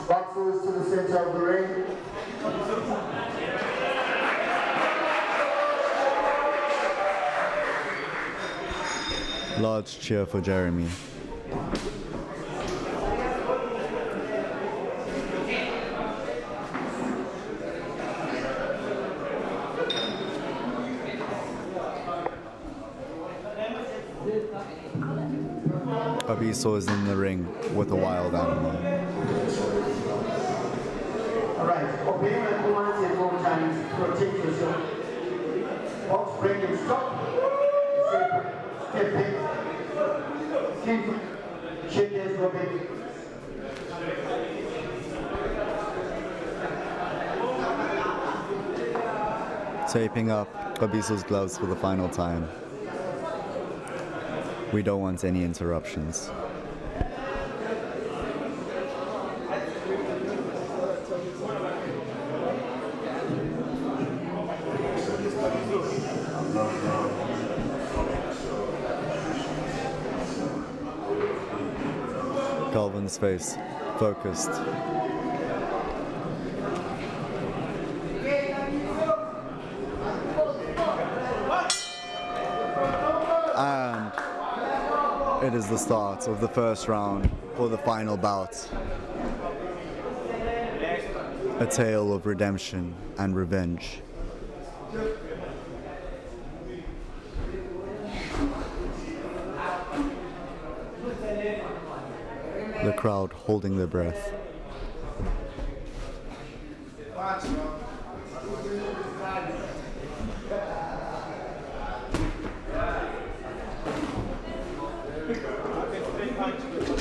Boxers to the center of the ring. Large cheer for Jeremy. Abiso is in the ring with a wild animal. Alright, obey my commands and more times, protect yourself. Box break and stop. Step back. Keep. Shake hands, go back. Taping up Abiso's gloves for the final time. We don't want any interruptions. Calvin's face focused. And it is the start of the first round for the final bout. A tale of redemption and revenge. The crowd holding their breath.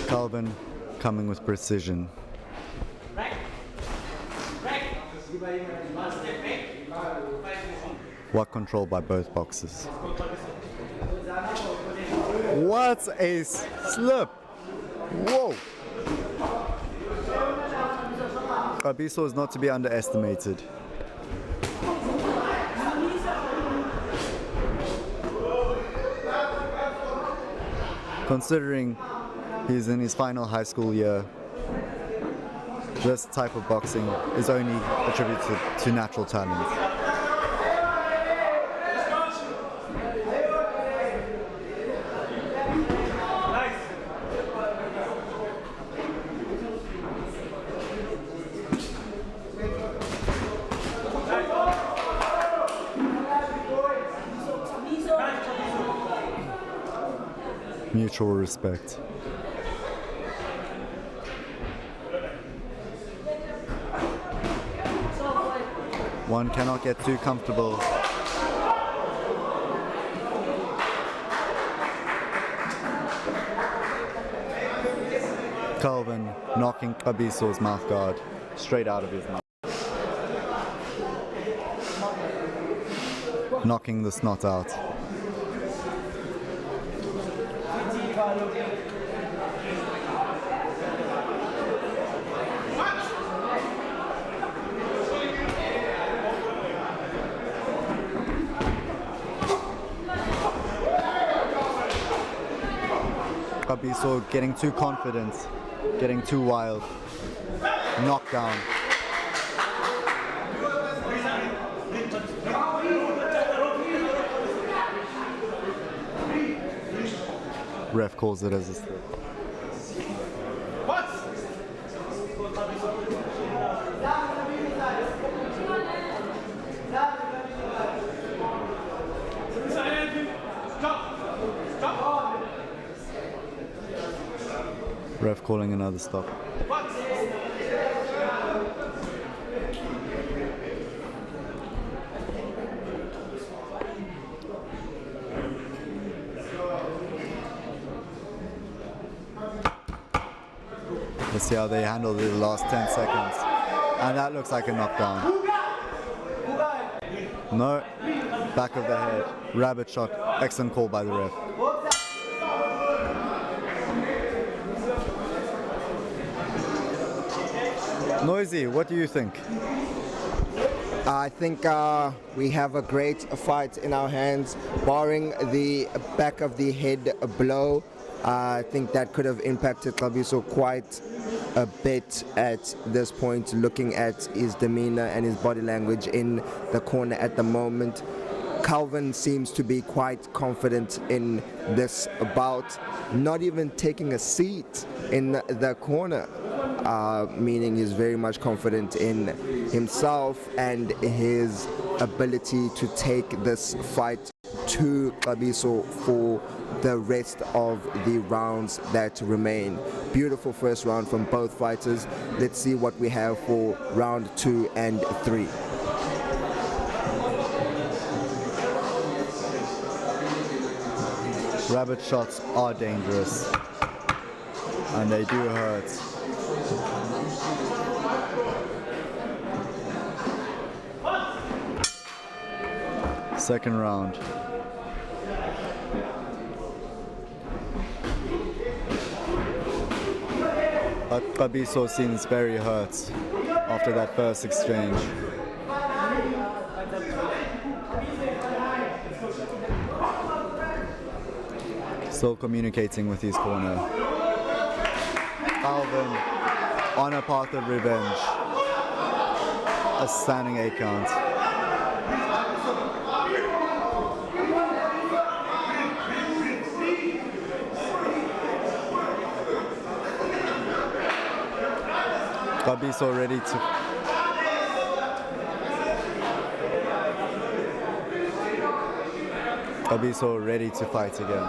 Calvin coming with precision. What control by both boxers. What a slip! Whoa! Abiso is not to be underestimated. Considering he's in his final high school year, this type of boxing is only attributed to natural talent. Mutual respect. One cannot get too comfortable. Calvin knocking Abiso's mouth guard straight out of his mouth. Knocking the snot out. Abiso getting too confident, getting too wild. Knockdown. Ref calls it as a slip. Ref calling another stop. Let's see how they handle the last 10 seconds. And that looks like a knockdown. No, back of the head. Rabbit shot. Excellent call by the ref. Noisy, what do you think? I think we have a great fight in our hands, barring the back of the head blow. I think that could have impacted Abiso quite a bit at this point, looking at his demeanor and his body language in the corner at the moment. Calvin seems to be quite confident in this bout, not even taking a seat in the corner, meaning he's very much confident in himself and his ability to take this fight to Xabiso for the rest of the rounds that remain. Beautiful first round from both fighters. Let's see what we have for round 2 and 3. Rabbit shots are dangerous, and they do hurt. Second round. But Xabiso seems very hurt after that first exchange. Still communicating with his corner. Calvin on a path of revenge. A standing 8 count. Xabiso ready to fight again.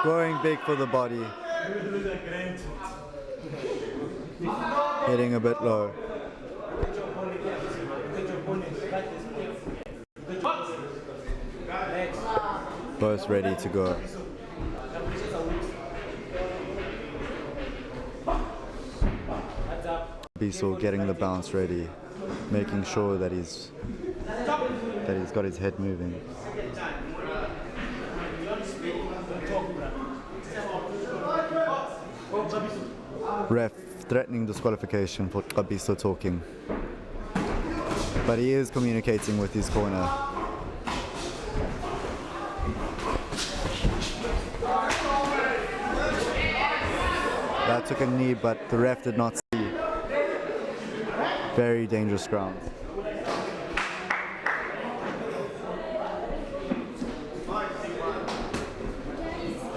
Going big for the body. Hitting a bit low. Both ready to go. Xabiso getting the bounce ready, making sure that he's got his head moving. Ref threatening disqualification for Xabiso talking, but he is communicating with his corner. That took a knee, but the ref did not see. Very dangerous ground.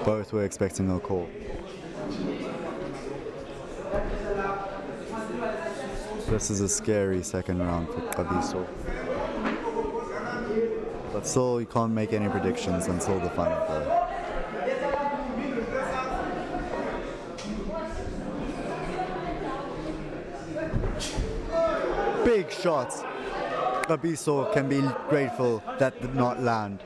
Both were expecting a call. This is a scary second round for Xabiso. But still, you can't make any predictions until the final play. Big shots. Xabiso can be grateful that did not land.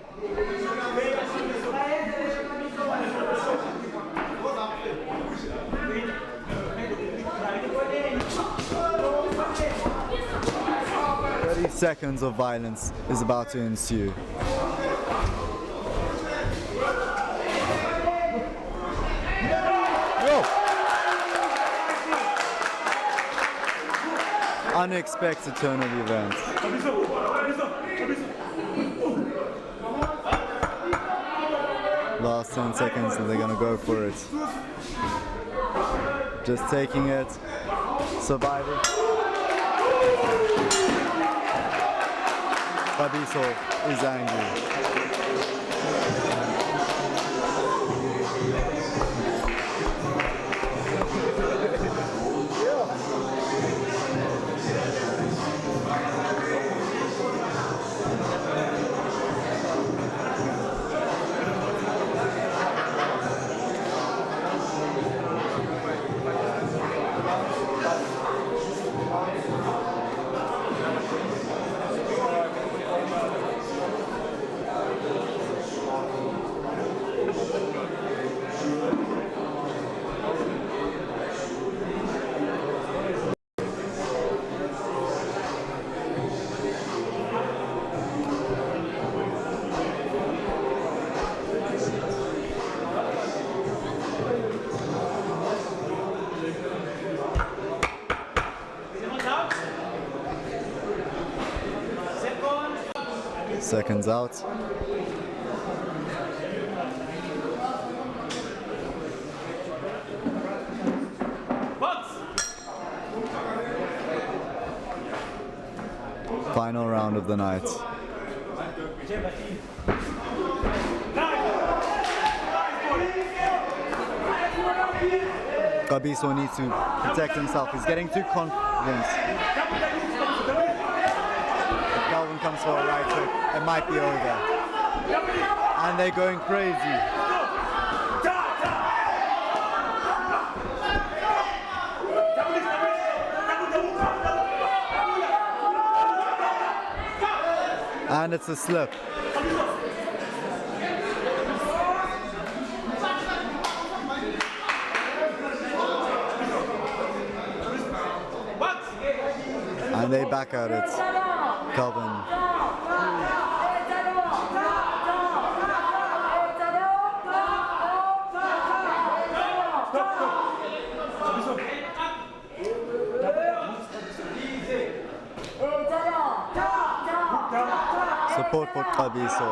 Seconds of violence is about to ensue. Unexpected turn of events. Last 10 seconds and they're gonna go for it. Just taking it, surviving. Xabiso is angry. Seconds out. final round of the night. Gabiso needs to protect himself. He's getting too confident. If Calvin comes for a right hook, it might be over. And they're going crazy. And it's a slip. And they back at it. Calvin. Support for Gabiso.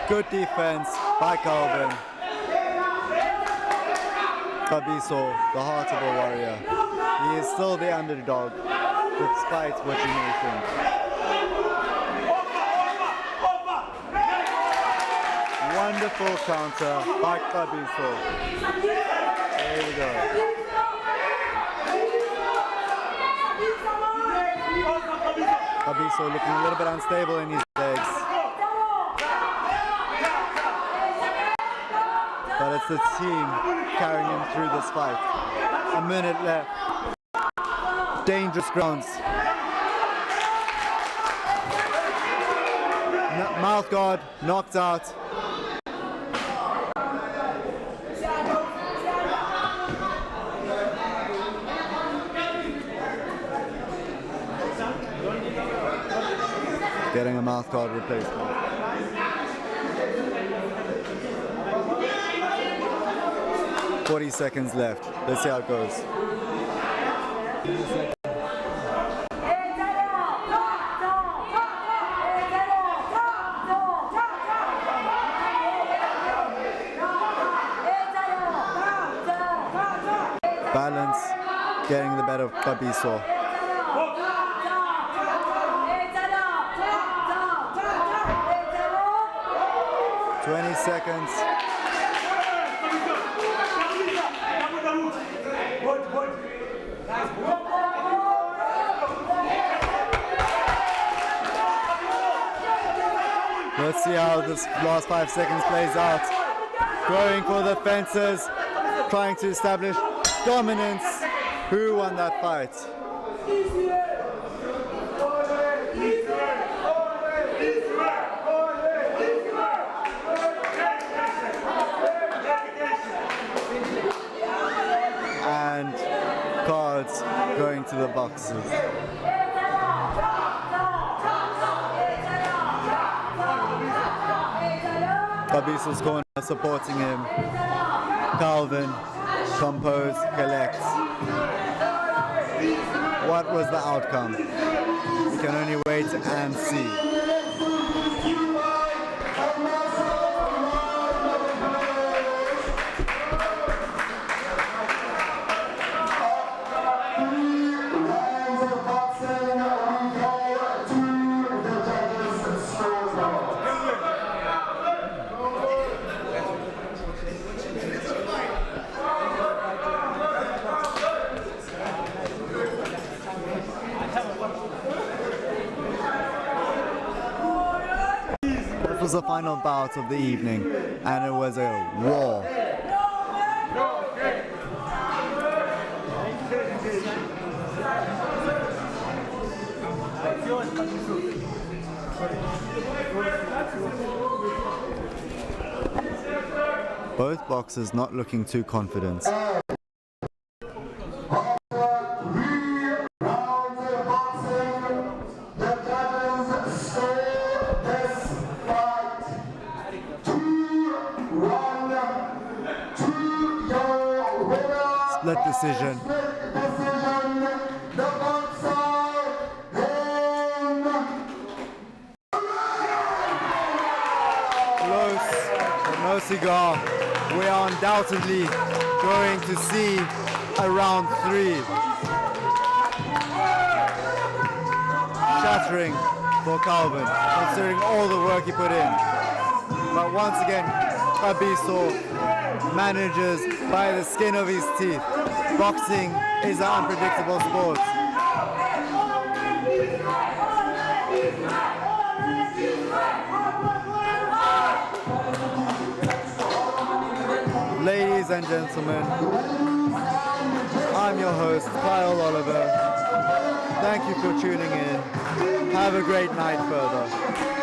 Good defense by Calvin. Gabiso, the heart of a warrior. He is still the underdog, despite what you may think. Wonderful counter by Gabiso. There we go. Gabiso looking a little bit unstable in his legs. But it's the team carrying him through this fight. A minute left. Dangerous grounds. Mouth guard knocked out. Getting a mouth guard replacement. .40 seconds left. Let's see how it goes. Balance, getting the better of Gabiso. .20 seconds. Let's see how this last 5 seconds plays out. Going for the fences, trying to establish dominance. Who won that fight? And cards going to the boxes. Gabiso's corner supporting him. Calvin, compose, collect. What was the outcome? We can only wait and see. This was the final bout of the evening, and it was a war. Both boxers not looking too confident. Split decision. no cigar, we are undoubtedly going to see a round 3. Shattering for Calvin, considering all the work he put in. But once again, Kabiso manages by the skin of his teeth. Boxing is an unpredictable sport. Ladies and gentlemen, I'm your host, Kyle Oliver. Thank you for tuning in. Have a great night further.